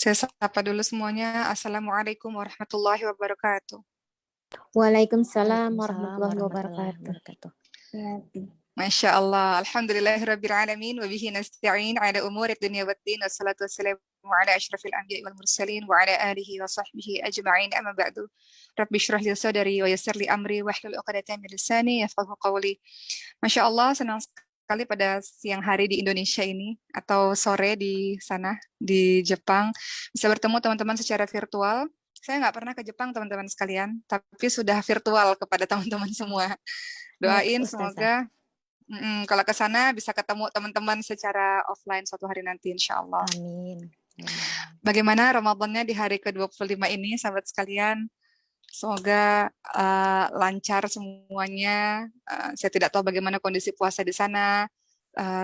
Saya sapa dulu semuanya. Assalamualaikum warahmatullahi wabarakatuh. Waalaikumsalam Waalaikumsalam warahmatullahi warahmatullahi wabarakatuh. wabarakatuh. Masya Allah. Alhamdulillahirabbil alamin wa bihi nasta'in ala umuri dunya waddin wassalatu wassalamu ala asyrafil anbiya'i wal mursalin wa ala alihi wa sahbihi ajma'in amma ba'du. Rabbi shrah li sadri wa yassir li amri wahlul 'uqdatam min lisani yafqahu qawli. Masya Allah, senang sekali pada siang hari di Indonesia ini atau sore di sana di Jepang bisa bertemu teman-teman secara virtual. Saya nggak pernah ke Jepang teman-teman sekalian, tapi sudah virtual kepada teman-teman semua. Doain semoga kalau ke sana bisa ketemu teman-teman secara offline suatu hari nanti insya Allah. Amin. Bagaimana Ramadannya di hari ke-25 ini sahabat sekalian? Semoga lancar semuanya. Saya tidak tahu bagaimana kondisi puasa di sana,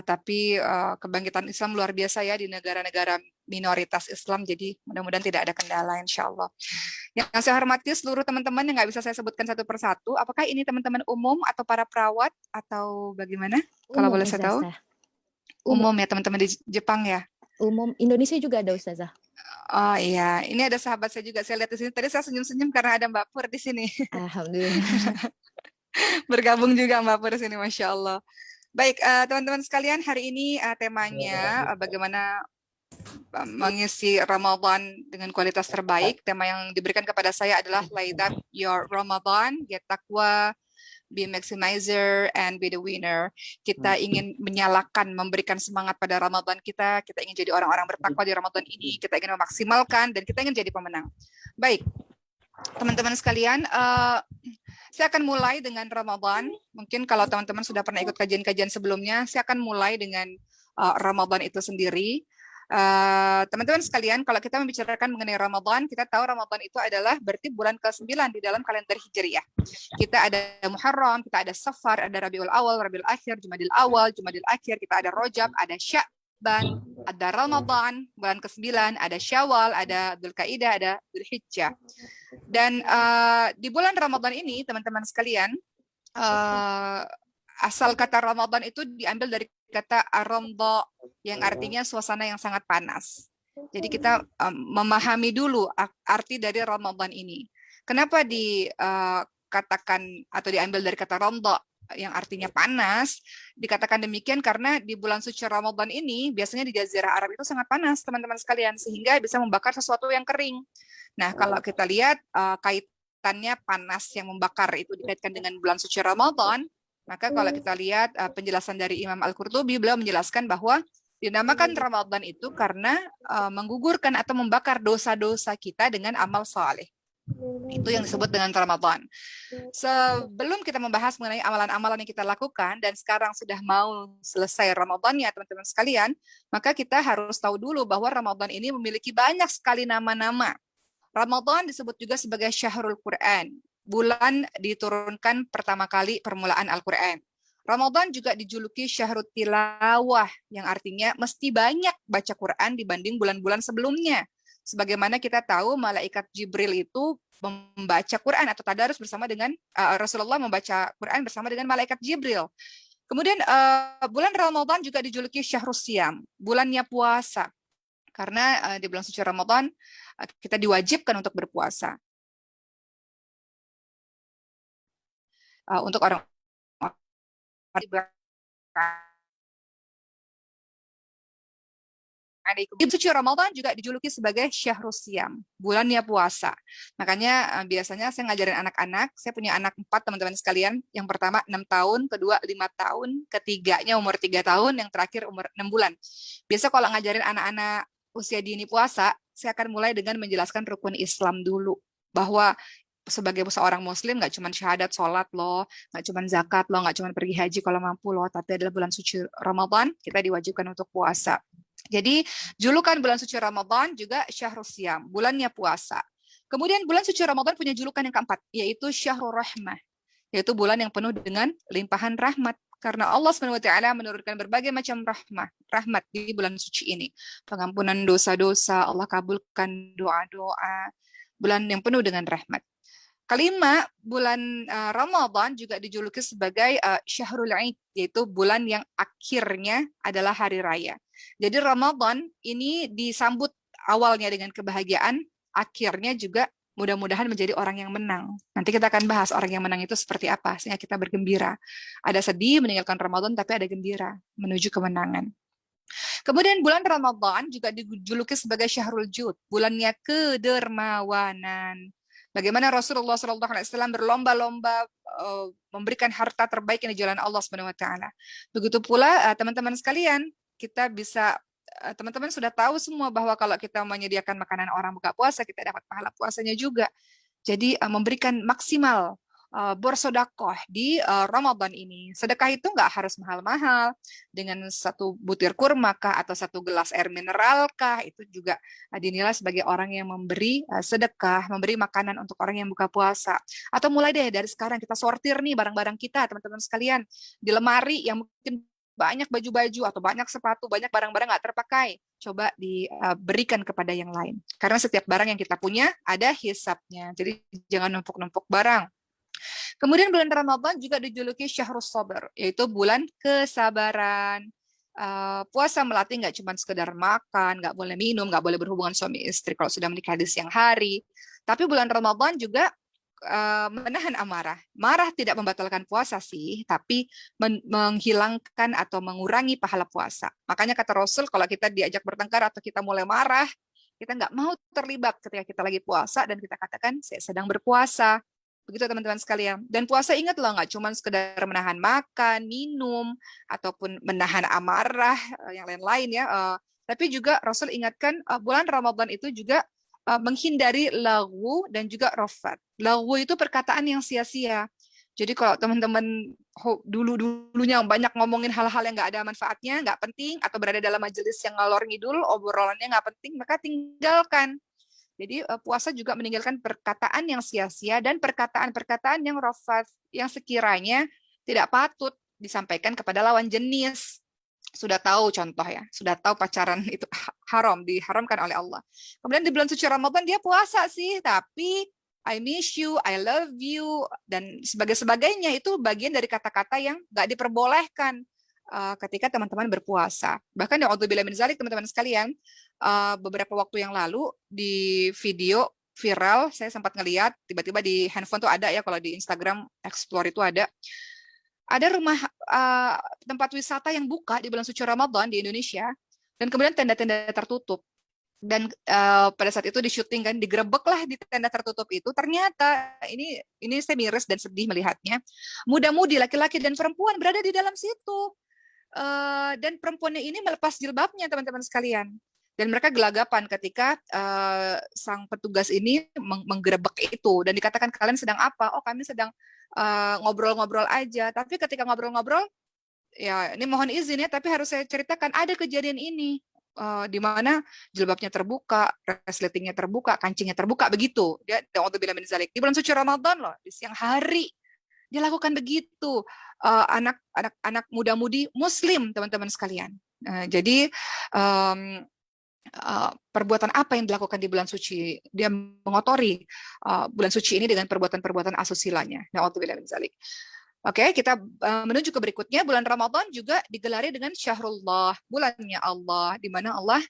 tapi kebangkitan Islam luar biasa ya di negara-negara minoritas Islam. Jadi mudah-mudahan tidak ada kendala insya Allah. Yang saya hormati seluruh teman-teman yang nggak bisa saya sebutkan satu persatu. Apakah ini teman-teman umum atau para perawat atau bagaimana? Kalau boleh saya tahu. Umum ya teman-teman di Jepang ya. Umum Indonesia juga ada Ustazah. Oh iya, ini ada sahabat saya juga. Saya lihat di sini. Tadi saya senyum-senyum karena ada Mbak Pur di sini. Alhamdulillah. Bergabung juga Mbak Pur di sini, Masya Allah. Baik, teman-teman sekalian, hari ini temanya bagaimana mengisi Ramadan dengan kualitas terbaik. Tema yang diberikan kepada saya adalah Light Up Your Ramadan, Get Taqwa, Be Maximizer, and Be the Winner. Kita ingin menyalakan, memberikan semangat pada Ramadan kita ingin jadi orang-orang bertakwa di Ramadan ini, kita ingin memaksimalkan, dan kita ingin jadi pemenang. Baik, teman-teman sekalian, saya akan mulai dengan Ramadan. Mungkin kalau teman-teman sudah pernah ikut kajian-kajian sebelumnya, saya akan mulai dengan Ramadan itu sendiri. Teman-teman sekalian, kalau kita membicarakan mengenai Ramadan, kita tahu Ramadan itu adalah berarti bulan ke-9 di dalam kalender Hijriah. Kita ada Muharram, kita ada Safar, ada Rabiul Awal, Rabiul Akhir, Jumadil Awal, Jumadil Akhir, kita ada Rajab, ada Sya'ban, ada Ramadan, bulan ke-9, ada Syawal, ada Dzulqa'dah, ada Dzulhijjah. Dan di bulan Ramadan ini, teman-teman sekalian, asal kata Ramadan itu diambil dari kata ar-ramdha yang artinya suasana yang sangat panas. Jadi kita memahami dulu arti dari Ramadan ini. Kenapa dikatakan atau diambil dari kata ramdha yang artinya panas? Dikatakan demikian karena di bulan suci Ramadan ini biasanya di Jazirah Arab itu sangat panas, teman-teman sekalian, sehingga bisa membakar sesuatu yang kering. Nah, kalau kita lihat kaitannya panas yang membakar itu dikaitkan dengan bulan suci Ramadan, maka kalau kita lihat penjelasan dari Imam Al-Qurtubi, beliau menjelaskan bahwa dinamakan Ramadan itu karena menggugurkan atau membakar dosa-dosa kita dengan amal saleh. Itu yang disebut dengan Ramadan. Sebelum kita membahas mengenai amalan-amalan yang kita lakukan, dan sekarang sudah mau selesai Ramadannya, teman-teman sekalian, maka kita harus tahu dulu bahwa Ramadan ini memiliki banyak sekali nama-nama. Ramadan disebut juga sebagai Syahrul Quran, bulan diturunkan pertama kali permulaan Al-Quran. Ramadan juga dijuluki Syahrul Tilawah, yang artinya mesti banyak baca Quran dibanding bulan-bulan sebelumnya. Sebagaimana kita tahu malaikat Jibril itu membaca Quran atau tadarus bersama dengan Rasulullah membaca Quran bersama dengan malaikat Jibril. Kemudian bulan Ramadan juga dijuluki Syahrul Siyam, bulannya puasa. Karena di bulan suci Ramadan kita diwajibkan untuk berpuasa. Untuk orang Bulan suci Ramadan juga dijuluki sebagai Syahrul Siyam, bulannya puasa. Makanya biasanya saya ngajarin anak-anak, saya punya anak 4 teman-teman sekalian, yang pertama 6 tahun, kedua 5 tahun, ketiganya umur 3 tahun, yang terakhir umur 6 bulan. Biasa kalau ngajarin anak-anak usia dini puasa, saya akan mulai dengan menjelaskan rukun Islam dulu, bahwa sebagai seorang muslim nggak cuma syahadat sholat loh, nggak cuma zakat loh, nggak cuma pergi haji kalau mampu loh, tapi adalah bulan suci Ramadan kita diwajibkan untuk puasa. Jadi julukan bulan suci Ramadan juga Syahrul Siyam, bulannya puasa. Kemudian bulan suci Ramadan punya julukan yang keempat, yaitu Syahrul Rahmah, yaitu bulan yang penuh dengan limpahan rahmat. Karena Allah SWT menurunkan berbagai macam rahmat di bulan suci ini. Pengampunan dosa-dosa, Allah kabulkan doa-doa, bulan yang penuh dengan rahmat. Kelima, bulan Ramadan juga dijuluki sebagai Syahrul Aid, yaitu bulan yang akhirnya adalah hari raya. Jadi Ramadan ini disambut awalnya dengan kebahagiaan, akhirnya juga mudah-mudahan menjadi orang yang menang. Nanti kita akan bahas orang yang menang itu seperti apa, sehingga kita bergembira. Ada sedih meninggalkan Ramadan, tapi ada gembira menuju kemenangan. Kemudian bulan Ramadan juga dijuluki sebagai Syahrul Jud, bulannya kedermawanan. Bagaimana Rasulullah SAW berlomba-lomba memberikan harta terbaik di jalan Allah Subhanahu Wa Taala. Begitu pula teman-teman sekalian, kita bisa teman-teman sudah tahu semua bahwa kalau kita menyediakan makanan orang buka puasa, kita dapat pahala puasanya juga. Jadi memberikan maksimal bersedekah di Ramadan ini. Sedekah itu nggak harus mahal-mahal, dengan satu butir kurma kah atau satu gelas air mineral kah, itu juga dinilai sebagai orang yang memberi sedekah, memberi makanan untuk orang yang buka puasa. Atau mulai deh dari sekarang kita sortir nih barang-barang kita, teman-teman sekalian, di lemari yang mungkin banyak baju-baju atau banyak sepatu, banyak barang-barang nggak terpakai, coba diberikan kepada yang lain. Karena setiap barang yang kita punya ada hisabnya, jadi jangan numpuk-numpuk barang. Kemudian bulan Ramadan juga dijuluki Syahrus Sabar, yaitu bulan kesabaran. Puasa melatih nggak cuma sekedar makan, nggak boleh minum, nggak boleh berhubungan suami istri kalau sudah menikah di siang hari. Tapi bulan Ramadan juga menahan amarah. Marah tidak membatalkan puasa sih, tapi menghilangkan atau mengurangi pahala puasa. Makanya kata Rasul, kalau kita diajak bertengkar atau kita mulai marah, kita nggak mau terlibat ketika kita lagi puasa dan kita katakan saya sedang berpuasa. Begitu teman-teman sekalian. Dan puasa ingat loh, nggak cuma sekedar menahan makan, minum, ataupun menahan amarah, yang lain-lain ya. Tapi juga Rasul ingatkan bulan Ramadan itu juga menghindari laghu dan juga rafat. Laghu itu perkataan yang sia-sia. Jadi kalau teman-teman dulu-dulunya banyak ngomongin hal-hal yang nggak ada manfaatnya, nggak penting, atau berada dalam majelis yang ngalor ngidul, obrolannya nggak penting, maka tinggalkan. Jadi puasa juga meninggalkan perkataan yang sia-sia dan perkataan-perkataan yang rafat, yang sekiranya tidak patut disampaikan kepada lawan jenis. Sudah tahu contoh ya, sudah tahu pacaran itu haram, diharamkan oleh Allah. Kemudian di bulan suci Ramadan dia puasa sih, tapi I miss you, I love you, dan sebagainya itu bagian dari kata-kata yang nggak diperbolehkan ketika teman-teman berpuasa. Bahkan na'udzubillah min dzalik, teman-teman sekalian, beberapa waktu yang lalu di video viral, saya sempat ngeliat, tiba-tiba di handphone tuh ada ya, kalau di Instagram Explore itu ada rumah tempat wisata yang buka di bulan suci Ramadan di Indonesia, dan kemudian tenda-tenda tertutup. Dan pada saat itu di syuting kan, digerebek lah di tenda tertutup itu. Ternyata ini saya miris dan sedih melihatnya. Muda-mudi, laki-laki dan perempuan berada di dalam situ. Dan perempuannya ini melepas jilbabnya, teman-teman sekalian. Dan mereka gelagapan ketika sang petugas ini menggerebek itu. Dan dikatakan, kalian sedang apa? Oh, kami sedang ngobrol-ngobrol aja. Tapi ketika ngobrol-ngobrol, ya ini mohon izin ya, tapi harus saya ceritakan, ada kejadian ini. Di mana jilbabnya terbuka, resletingnya terbuka, kancingnya terbuka, begitu. Dia di bulan suci Ramadan loh, di siang hari dia lakukan begitu. Anak muda-mudi Muslim, teman-teman sekalian. Jadi perbuatan apa yang dilakukan di bulan suci? Dia mengotori bulan suci ini dengan perbuatan-perbuatan asusilanya. Na'udzubillah min dzalik. Oke, kita menuju ke berikutnya. Bulan Ramadan juga digelari dengan Syahrullah, bulannya Allah, di mana Allah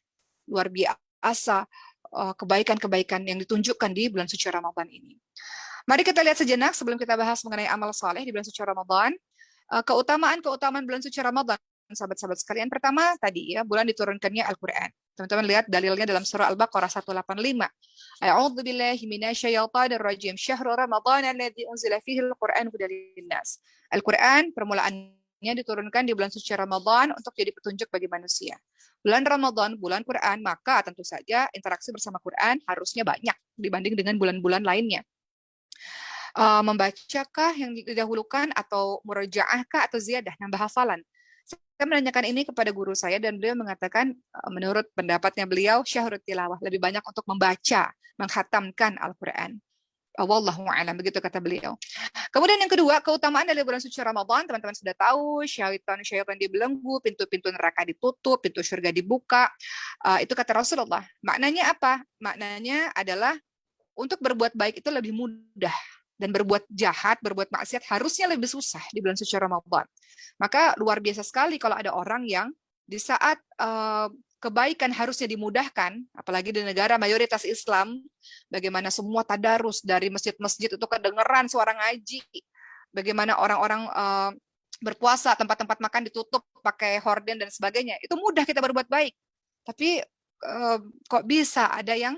luar biasa kebaikan-kebaikan yang ditunjukkan di bulan suci Ramadan ini. Mari kita lihat sejenak sebelum kita bahas mengenai amal saleh di bulan suci Ramadan. Keutamaan bulan suci Ramadan, sahabat-sahabat sekalian. Pertama tadi ya, bulan diturunkannya Al-Quran. Teman-teman lihat dalilnya dalam surah Al-Baqarah 185. A'udzu billahi minasyaitonir rajim. Syahrul Ramadan alladzi unzila fihi al-Qur'an hudal linnas. Al-Qur'an permulaannya diturunkan di bulan suci Ramadan untuk jadi petunjuk bagi manusia. Bulan Ramadan, bulan Quran, maka tentu saja interaksi bersama Quran harusnya banyak dibanding dengan bulan-bulan lainnya. Membacakah yang didahulukan, atau murajaahkah, atau ziyadah, nambah hafalan? Saya menanyakan ini kepada guru saya dan beliau mengatakan menurut pendapatnya beliau syahrut tilawah, lebih banyak untuk membaca, menghatamkan Al-Quran. Wallahu a'lam, begitu kata beliau. Kemudian yang kedua, keutamaan dari bulan suci Ramadan, teman-teman sudah tahu, syaitan dibelenggu, pintu-pintu neraka ditutup, pintu surga dibuka. Itu kata Rasulullah. Maknanya apa? Maknanya adalah untuk berbuat baik itu lebih mudah, dan berbuat jahat, berbuat maksiat harusnya lebih susah di bulan suci Ramadan. Maka luar biasa sekali kalau ada orang yang di saat kebaikan harusnya dimudahkan, apalagi di negara mayoritas Islam, bagaimana semua tadarus dari masjid-masjid itu kedengeran suara ngaji, bagaimana orang-orang berpuasa, tempat-tempat makan ditutup pakai horden dan sebagainya, itu mudah kita berbuat baik. Tapi kok bisa ada yang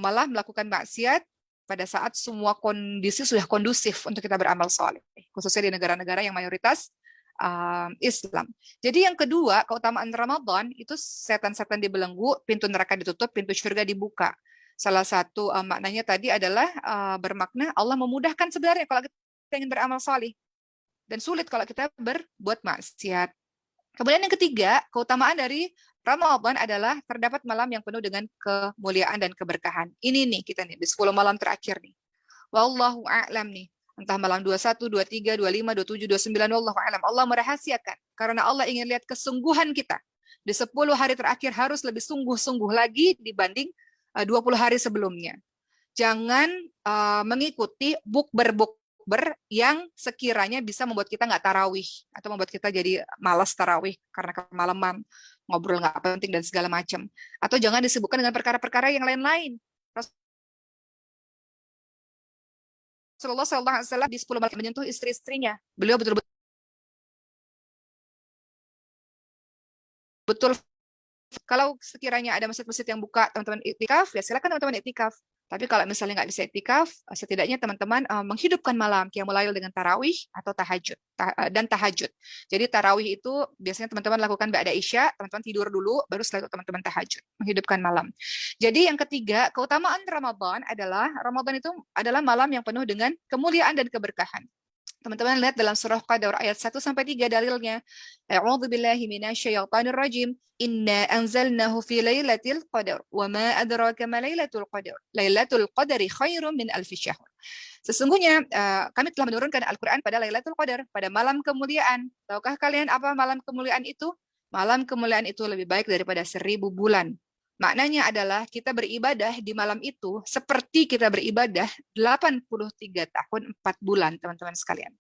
malah melakukan maksiat pada saat semua kondisi sudah kondusif untuk kita beramal soleh, khususnya di negara-negara yang mayoritas Islam. Jadi yang kedua, keutamaan Ramadan itu setan-setan dibelenggu, pintu neraka ditutup, pintu surga dibuka. Salah satu maknanya tadi adalah bermakna Allah memudahkan sebenarnya kalau kita ingin beramal soleh, dan sulit kalau kita berbuat maksiat. Kemudian yang ketiga, keutamaan dari Ramadan adalah terdapat malam yang penuh dengan kemuliaan dan keberkahan. Ini nih kita nih di 10 malam terakhir nih. Wallahu a'lam nih. Entah malam 21, 23, 25, 27, 29, wallahu a'lam. Allah merahasiakan karena Allah ingin lihat kesungguhan kita. Di 10 hari terakhir harus lebih sungguh-sungguh lagi dibanding 20 hari sebelumnya. Jangan mengikuti bukber yang sekiranya bisa membuat kita nggak tarawih atau membuat kita jadi malas tarawih karena kemalaman, ngobrol nggak penting dan segala macam. Atau jangan disibukkan dengan perkara-perkara yang lain-lain. Rasulullah SAW di 10 malam menyentuh istri-istrinya. Beliau betul-betul kalau sekiranya ada masjid-masjid yang buka, teman-teman iktikaf, ya silakan teman-teman iktikaf. Tapi kalau misalnya nggak bisa iktikaf, setidaknya teman-teman menghidupkan malam qiyamul lail dengan tarawih atau tahajud dan tahajud. Jadi tarawih itu biasanya teman-teman lakukan ba'da isya, teman-teman tidur dulu, baru setelah itu teman-teman tahajud, menghidupkan malam. Jadi yang ketiga, keutamaan Ramadan itu adalah malam yang penuh dengan kemuliaan dan keberkahan. Teman-teman lihat dalam surah Qadar ayat 1 sampai 3 dalilnya. A'udzu billahi minasyaitonir rajim. Inna anzalnahu fi lailatul qadar wa ma adraka ma lailatul qadar. Lailatul qadari khairum min alfi syahr. Sesungguhnya kami telah menurunkan Al-Qur'an pada Lailatul Qadar, pada malam kemuliaan. Tahukah kalian apa malam kemuliaan itu? Malam kemuliaan itu lebih baik daripada 1000 bulan. Maknanya adalah kita beribadah di malam itu seperti kita beribadah 83 tahun 4 bulan, teman-teman sekalian.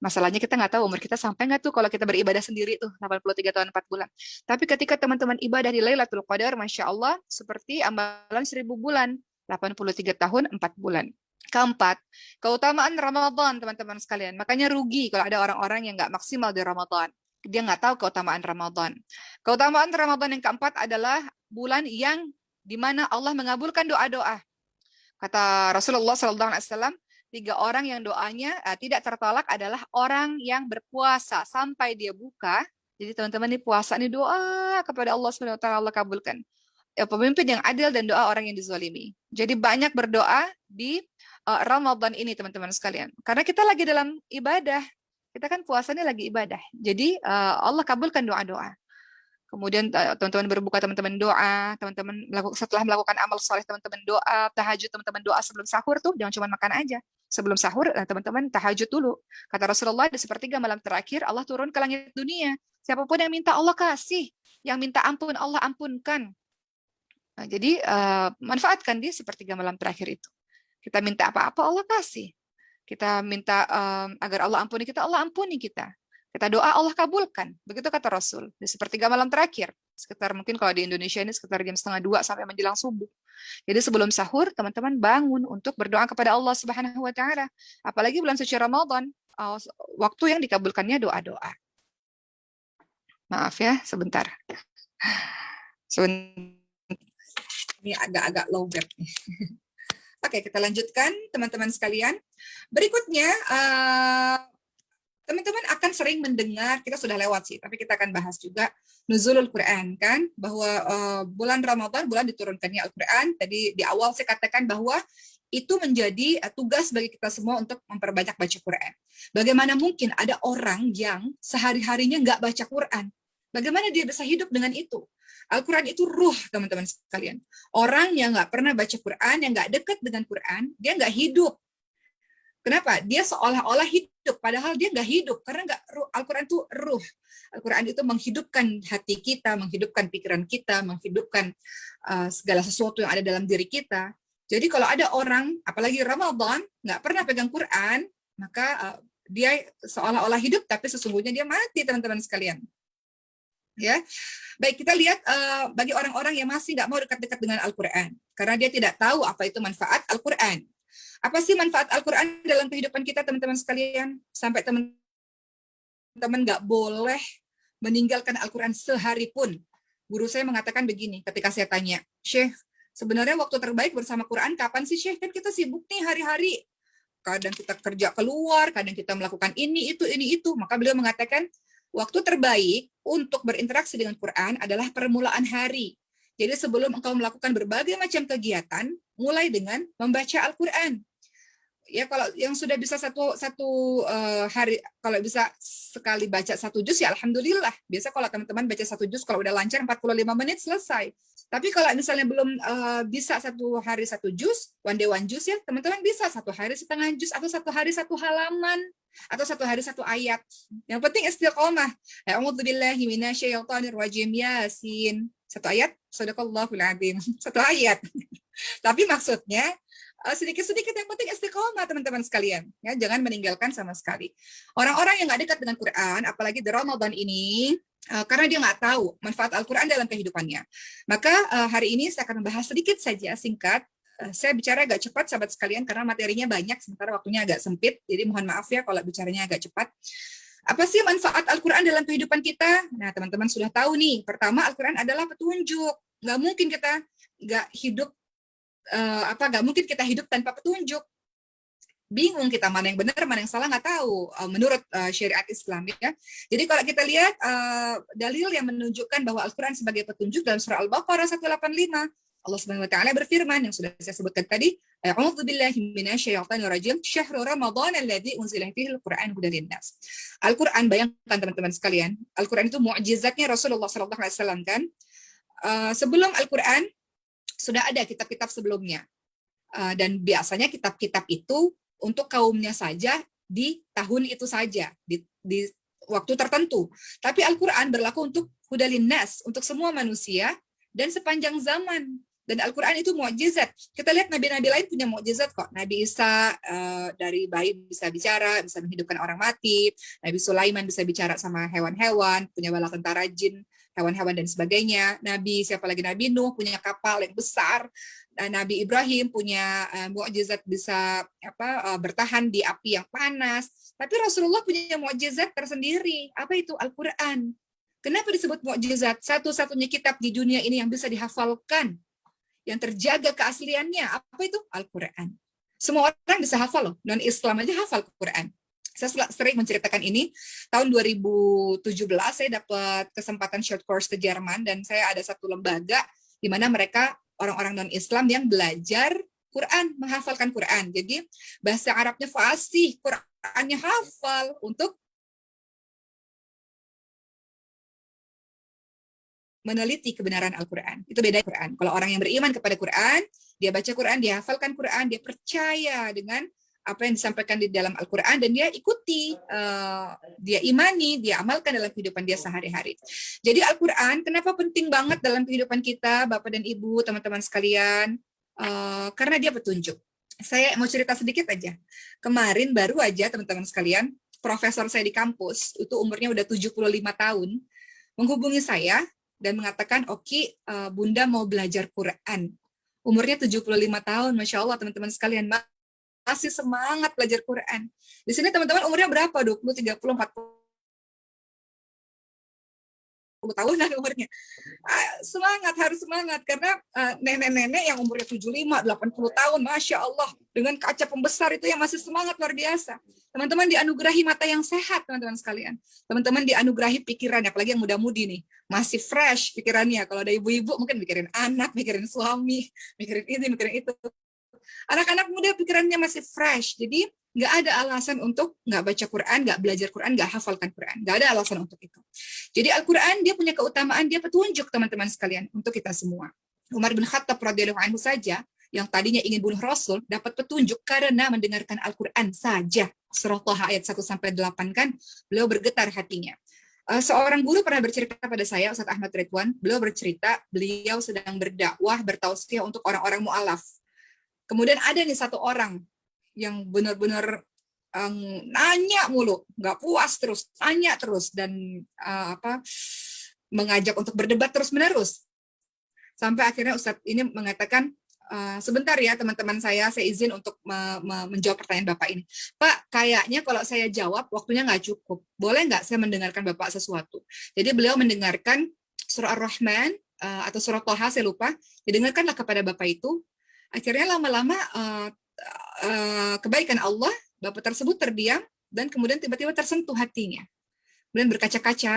Masalahnya kita nggak tahu umur kita sampai nggak tuh kalau kita beribadah sendiri tuh 83 tahun 4 bulan. Tapi ketika teman-teman ibadah di Lailatul Qadar, Masya Allah, seperti amalan 1000 bulan, 83 tahun 4 bulan. Keempat, keutamaan Ramadan, teman-teman sekalian. Makanya rugi kalau ada orang-orang yang nggak maksimal di Ramadan. Dia nggak tahu keutamaan Ramadan. Keutamaan Ramadan yang keempat adalah bulan yang dimana Allah mengabulkan doa-doa. Kata Rasulullah SAW, 3 orang yang doanya tidak tertolak adalah orang yang berpuasa sampai dia buka. Jadi teman-teman ini puasa ini doa kepada Allah SWT, Allah kabulkan. Pemimpin yang adil dan doa orang yang dizalimi. Jadi banyak berdoa di Ramadan ini teman-teman sekalian. Karena kita lagi dalam ibadah. Kita kan puasanya lagi ibadah. Jadi Allah kabulkan doa-doa. Kemudian teman-teman berbuka, teman-teman doa, teman-teman setelah melakukan amal soleh, teman-teman doa, tahajud, teman-teman doa sebelum sahur tuh, jangan cuma makan aja. Sebelum sahur, teman-teman tahajud dulu. Kata Rasulullah, di sepertiga malam terakhir, Allah turun ke langit dunia. Siapapun yang minta Allah kasih, yang minta ampun, Allah ampunkan. Nah, jadi manfaatkan di sepertiga malam terakhir itu. Kita minta apa-apa, Allah kasih. Kita minta agar Allah ampuni kita, Allah ampuni kita. Kita doa, Allah kabulkan. Begitu kata Rasul. Di sepertiga malam terakhir. Sekitar mungkin kalau di Indonesia ini sekitar jam 1:30 sampai menjelang subuh. Jadi sebelum sahur, teman-teman bangun untuk berdoa kepada Allah Subhanahu wa Ta'ala. Apalagi bulan suci Ramadan, waktu yang dikabulkannya doa-doa. Maaf ya, sebentar. Ini agak-agak low back nih. Oke, kita lanjutkan teman-teman sekalian. Berikutnya, teman-teman akan sering mendengar, kita sudah lewat sih, tapi kita akan bahas juga nuzulul Quran kan, bahwa bulan Ramadan, bulan diturunkannya Al-Quran. Tadi di awal saya katakan bahwa itu menjadi tugas bagi kita semua untuk memperbanyak baca Quran. Bagaimana mungkin ada orang yang sehari-harinya nggak baca Quran? Bagaimana dia bisa hidup dengan itu? Al-Quran itu ruh, teman-teman sekalian. Orang yang nggak pernah baca Quran, yang nggak dekat dengan Quran, dia nggak hidup. Kenapa? Dia seolah-olah hidup, padahal dia nggak hidup, karena Al-Quran itu ruh. Al-Quran itu menghidupkan hati kita, menghidupkan pikiran kita, menghidupkan segala sesuatu yang ada dalam diri kita. Jadi kalau ada orang, apalagi Ramadan, nggak pernah pegang Quran, maka dia seolah-olah hidup, tapi sesungguhnya dia mati, teman-teman sekalian. Ya, baik kita lihat bagi orang-orang yang masih nggak mau dekat-dekat dengan Al-Quran, karena dia tidak tahu apa itu manfaat Al-Quran. Apa sih manfaat Al-Quran dalam kehidupan kita, teman-teman sekalian? Sampai teman-teman nggak boleh meninggalkan Al-Quran sehari pun. Guru saya mengatakan begini ketika saya tanya, Syekh, sebenarnya waktu terbaik bersama Quran kapan sih, Syekh? Kan kita sibuk nih hari-hari. Kadang kita kerja keluar, kadang kita melakukan ini, itu. Maka beliau mengatakan, waktu terbaik untuk berinteraksi dengan Quran adalah permulaan hari. Jadi sebelum engkau melakukan berbagai macam kegiatan, mulai dengan membaca Al-Quran. Ya kalau yang sudah bisa satu hari, kalau bisa sekali baca 1 juz ya alhamdulillah. Biasa kalau teman-teman baca 1 juz, kalau udah lancar 45 menit selesai. Tapi kalau misalnya belum bisa 1 hari 1 juz, one day 1 juz ya, teman-teman bisa 1 hari setengah juz, atau 1 hari 1 halaman, atau 1 hari 1 ayat. Yang penting istiqomah. A'udzubillahi minasyaitonirrajim, Yasin. 1 ayat, shadaqallahul adzim. 1 ayat. Tapi maksudnya sedikit-sedikit, yang penting istiqomah teman-teman sekalian. Ya, jangan meninggalkan sama sekali. Orang-orang yang nggak dekat dengan Quran, apalagi di Ramadan ini, karena dia nggak tahu manfaat Al-Quran dalam kehidupannya. Maka hari ini saya akan membahas sedikit saja, singkat. Saya bicara agak cepat, sahabat sekalian, karena materinya banyak, sementara waktunya agak sempit. Jadi mohon maaf ya kalau bicaranya agak cepat. Apa sih manfaat Al-Quran dalam kehidupan kita? Nah, teman-teman sudah tahu nih. Pertama, Al-Quran adalah petunjuk. Nggak mungkin kita nggak hidup nggak mungkin kita hidup tanpa petunjuk. Bingung kita mana yang benar, mana yang salah, nggak tahu menurut syariat Islam ya. Jadi kalau kita lihat dalil yang menunjukkan bahwa Al-Quran sebagai petunjuk dalam surah Al-Baqarah 185, Allah Subhanahu wa taala berfirman yang sudah saya sebutkan tadi, A'udzubillahi minasyaitonirrajim, syahrul ramadhan alladzi unzila fihi al-Qur'an hudan linnas. Al-Quran, bayangkan teman-teman sekalian, Al-Quran itu mukjizatnya Rasulullah sallallahu alaihi wasallam kan. Sebelum Al-Quran sudah ada kitab-kitab sebelumnya. Dan biasanya kitab-kitab itu untuk kaumnya saja di tahun itu saja, di waktu tertentu. Tapi Al-Quran berlaku untuk hudalin nas, untuk semua manusia, dan sepanjang zaman. Dan Al-Quran itu mukjizat. Kita lihat nabi-nabi lain punya mukjizat kok. Nabi Isa dari bayi bisa bicara, bisa menghidupkan orang mati. Nabi Sulaiman bisa bicara sama hewan-hewan, punya bala tentara jin, hewan-hewan dan sebagainya. Siapa lagi? Nabi Nuh punya kapal yang besar. Nabi Ibrahim punya mukjizat bisa bertahan di api yang panas. Tapi Rasulullah punya mukjizat tersendiri. Apa itu? Al-Quran. Kenapa disebut mukjizat? Satu-satunya kitab di dunia ini yang bisa dihafalkan, yang terjaga keasliannya. Apa itu? Al-Quran. Semua orang bisa hafal loh. Non-Islam aja hafal Quran. Saya sering menceritakan ini. Tahun 2017 saya dapat kesempatan short course ke Jerman, dan saya ada satu lembaga di mana mereka orang-orang non-Islam yang belajar Quran, menghafalkan Quran. Jadi bahasa Arabnya fasih, Qurannya hafal untuk meneliti kebenaran Al-Quran. Itu beda Quran. Kalau orang yang beriman kepada Quran, dia baca Quran, dia hafalkan Quran, dia percaya dengan apa yang disampaikan di dalam Al-Quran, dan dia ikuti, dia imani, dia amalkan dalam kehidupan dia sehari-hari. Jadi Al-Quran kenapa penting banget dalam kehidupan kita, Bapak dan Ibu, teman-teman sekalian? Karena dia petunjuk. Saya mau cerita sedikit aja. Kemarin baru aja teman-teman sekalian, profesor saya di kampus, itu umurnya udah 75 tahun, menghubungi saya dan mengatakan, Oki, Bunda mau belajar Quran. Umurnya 75 tahun, Masya Allah teman-teman sekalian, masih semangat belajar Quran. Di sini teman-teman umurnya berapa? 20, 30, 40 tahun umurnya. Semangat, harus semangat. Karena nenek-nenek yang umurnya 75, 80 tahun, Masya Allah, dengan kaca pembesar itu yang masih semangat luar biasa. Teman-teman dianugerahi mata yang sehat, teman-teman sekalian. Teman-teman dianugerahi pikiran, apalagi yang muda-mudi nih. Masih fresh pikirannya. Kalau ada ibu-ibu mungkin mikirin anak, mikirin suami, mikirin ini, mikirin itu. Anak-anak muda pikirannya masih fresh, jadi nggak ada alasan untuk nggak baca Quran, nggak belajar Quran, nggak hafalkan Quran. Nggak ada alasan untuk itu. Jadi Al-Quran dia punya keutamaan, dia petunjuk teman-teman sekalian untuk kita semua. Umar bin Khattab radhiyallahu anhu saja yang tadinya ingin bunuh Rasul dapat petunjuk karena mendengarkan Al-Quran saja. Surah Thaha ayat 1-8 kan, beliau bergetar hatinya. Seorang guru pernah bercerita pada saya, Ustaz Ahmad Ridwan, beliau bercerita beliau sedang berdakwah, bertausiah untuk orang-orang mu'alaf. Kemudian ada nih satu orang yang benar-benar nanya mulu, nggak puas terus, tanya terus, dan mengajak untuk berdebat terus-menerus. Sampai akhirnya Ustadz ini mengatakan, sebentar ya teman-teman saya izin untuk menjawab pertanyaan Bapak ini. Pak, kayaknya kalau saya jawab waktunya nggak cukup. Boleh nggak saya mendengarkan Bapak sesuatu? Jadi beliau mendengarkan surah Ar-Rahman atau surah Toha, saya lupa. Didengarkanlah kepada Bapak itu. Akhirnya lama-lama kebaikan Allah, Bapak tersebut terdiam dan kemudian tiba-tiba tersentuh hatinya. Kemudian berkaca-kaca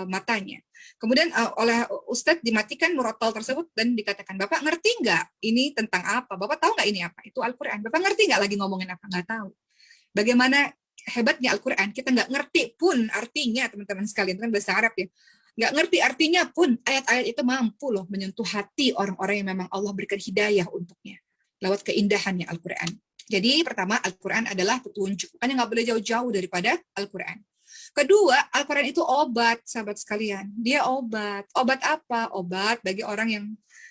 matanya. Kemudian oleh Ustadz dimatikan murotal tersebut dan dikatakan, Bapak ngerti nggak ini tentang apa? Bapak tahu nggak ini apa? Itu Al-Quran. Bapak ngerti nggak lagi ngomongin apa? Nggak tahu. Bagaimana hebatnya Al-Quran? Kita nggak ngerti pun artinya, teman-teman sekalian, kan bahasa Arab ya. Nggak ngerti artinya pun, ayat-ayat itu mampu loh menyentuh hati orang-orang yang memang Allah berikan hidayah untuknya. Lewat keindahannya Al-Quran. Jadi pertama, Al-Quran adalah petunjuk. Makanya nggak boleh jauh-jauh daripada Al-Quran. Kedua, Al-Quran itu obat, sahabat sekalian. Dia obat. Obat apa? Obat bagi orang yang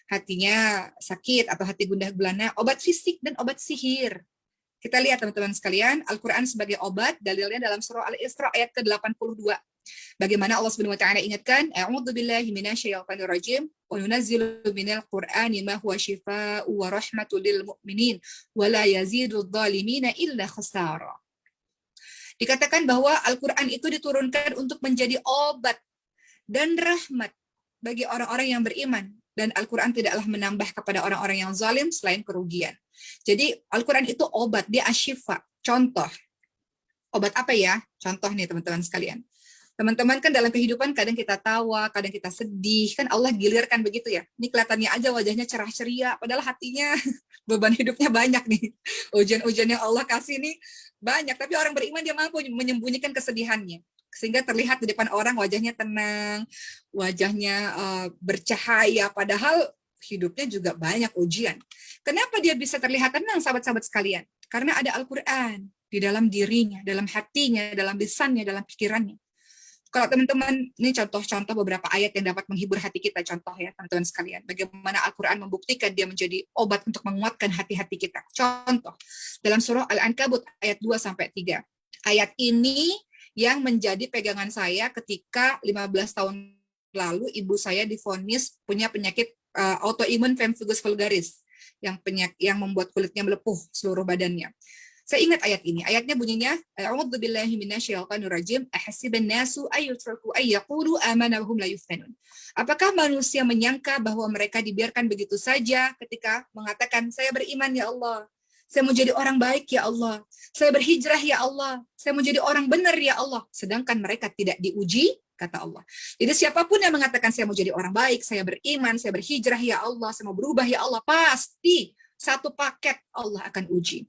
hatinya sakit atau hati gundah gulana. Obat fisik dan obat sihir. Kita lihat teman-teman sekalian, Al-Quran sebagai obat, dalilnya dalam surah Al-Isra ayat ke-82. Bagaimana Allah Subhanahu wa taala ingatkan, A'udzu billahi minasyaitonir rajim, wa nunazzilu minal Qur'ani ma huwa syifaa'un wa rahmatul lil mu'minin wa la yazidudz zalimina illa khasara. Dikatakan bahwa Al-Quran itu diturunkan untuk menjadi obat dan rahmat bagi orang-orang yang beriman. Dan Al-Quran tidaklah menambah kepada orang-orang yang zalim selain kerugian. Jadi Al-Quran itu obat, dia asyifa. Contoh, obat apa ya? Contoh nih teman-teman sekalian. Teman-teman kan dalam kehidupan kadang kita tawa, kadang kita sedih. Kan Allah gilirkan begitu ya. Ini kelihatannya aja wajahnya cerah ceria, padahal hatinya beban hidupnya banyak nih. Ujian-ujian yang Allah kasih nih banyak, tapi orang beriman dia mampu menyembunyikan kesedihannya sehingga terlihat di depan orang wajahnya tenang, wajahnya bercahaya, padahal hidupnya juga banyak ujian. Kenapa dia bisa terlihat tenang, sahabat-sahabat sekalian? Karena ada Al-Quran di dalam dirinya, dalam hatinya, dalam lisannya, dalam pikirannya. Kalau teman-teman, ini contoh-contoh beberapa ayat yang dapat menghibur hati kita, contoh ya teman-teman sekalian. Bagaimana Al-Quran membuktikan dia menjadi obat untuk menguatkan hati-hati kita. Contoh, dalam surah Al-Ankabut ayat 2-3. Ayat ini yang menjadi pegangan saya ketika 15 tahun lalu ibu saya divonis punya penyakit autoimun pemphigus vulgaris yang membuat kulitnya melepuh seluruh badannya. Saya ingat ayat ini. Ayatnya bunyinya, A'udzu billahi minasyaitonir rajim, ahasiban nasu ayyutraku ayyaqulu amana wa hum la yuftanun. Apakah manusia menyangka bahwa mereka dibiarkan begitu saja ketika mengatakan, saya beriman ya Allah, saya mau jadi orang baik ya Allah, saya berhijrah ya Allah, saya mau jadi orang benar ya Allah, sedangkan mereka tidak diuji, kata Allah. Jadi siapapun yang mengatakan saya mau jadi orang baik, saya beriman, saya berhijrah ya Allah, saya mau berubah ya Allah, pasti satu paket Allah akan uji.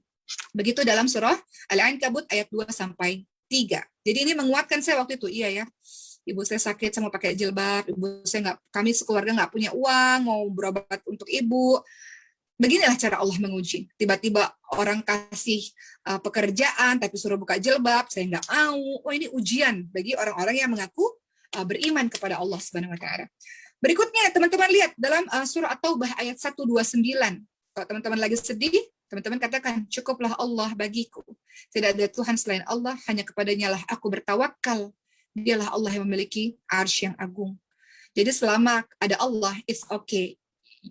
Begitu dalam surah Al-Ankabut ayat 2-3. Jadi ini menguatkan saya waktu itu. Iya ya, ibu saya sakit, saya mau pakai jilbab, kami sekeluarga nggak punya uang, mau berobat untuk ibu. Beginilah cara Allah menguji. Tiba-tiba orang kasih pekerjaan, tapi suruh buka jilbab, saya nggak mau. Oh, ini ujian bagi orang-orang yang mengaku beriman kepada Allah Subhanahu Wa Taala. Berikutnya, teman-teman lihat dalam surah At-Taubah ayat 129. Kalau teman-teman lagi sedih, teman-teman katakan, cukuplah Allah bagiku. Tidak ada Tuhan selain Allah, hanya kepadanya lah aku bertawakal. Dialah Allah yang memiliki arsy yang agung. Jadi selama ada Allah, it's okay.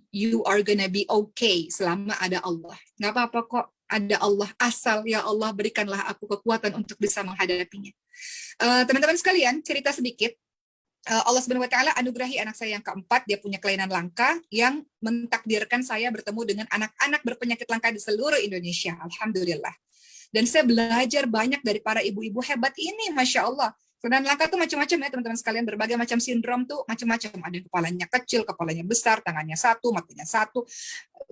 You are gonna be okay selama ada Allah. Nggak apa-apa kok ada Allah. Asal ya Allah berikanlah aku kekuatan untuk bisa menghadapinya. Teman-teman sekalian, cerita sedikit. Allah Subhanahu wa taala anugerahi anak saya yang keempat, dia punya kelainan langka yang mentakdirkan saya bertemu dengan anak-anak berpenyakit langka di seluruh Indonesia. Alhamdulillah. Dan saya belajar banyak dari para ibu-ibu hebat ini, Masya Allah. Kelainan langka tuh macam-macam ya teman-teman sekalian, berbagai macam sindrom tuh macam-macam. Ada yang kepalanya kecil, kepalanya besar, tangannya satu, matanya satu,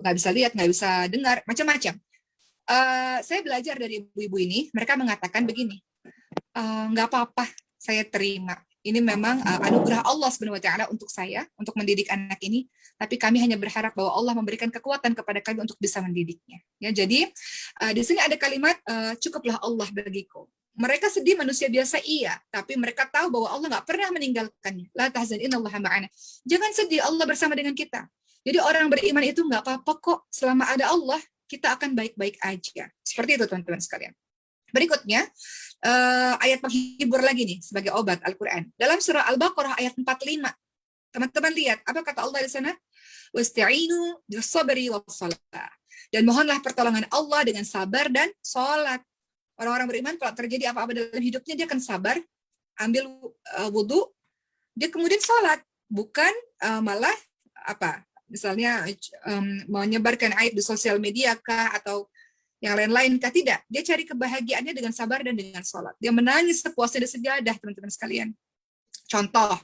nggak bisa lihat, nggak bisa dengar, macam-macam. Saya belajar dari ibu-ibu ini, mereka mengatakan begini, nggak apa-apa, saya terima. Ini memang anugerah Allah Subhanahu wa taala untuk saya, untuk mendidik anak ini, tapi kami hanya berharap bahwa Allah memberikan kekuatan kepada kami untuk bisa mendidiknya. Ya, jadi di sini ada kalimat cukuplah Allah bagiku. Mereka sedih manusia biasa iya, tapi mereka tahu bahwa Allah nggak pernah meninggalkannya. La tahzan innallaha ma'ana. Jangan sedih, Allah bersama dengan kita. Jadi orang beriman itu nggak apa-apa kok, selama ada Allah kita akan baik-baik aja. Seperti itu teman-teman sekalian. Berikutnya, ayat penghibur lagi nih sebagai obat Al-Quran. Dalam surah Al-Baqarah ayat 45, Teman-teman lihat, apa kata Allah di sana? Wasta'inu bis-sabri was-shalah. Dan mohonlah pertolongan Allah dengan sabar dan sholat. Orang-orang beriman kalau terjadi apa-apa dalam hidupnya, dia akan sabar, ambil wudhu, dia kemudian sholat. Bukan malah apa? Misalnya menyebarkan aib di sosial media kah, atau yang lain-lain kah? Tidak. Dia cari kebahagiaannya dengan sabar dan dengan sholat. Dia menangis sepuasnya di sejadah, teman-teman sekalian. Contoh,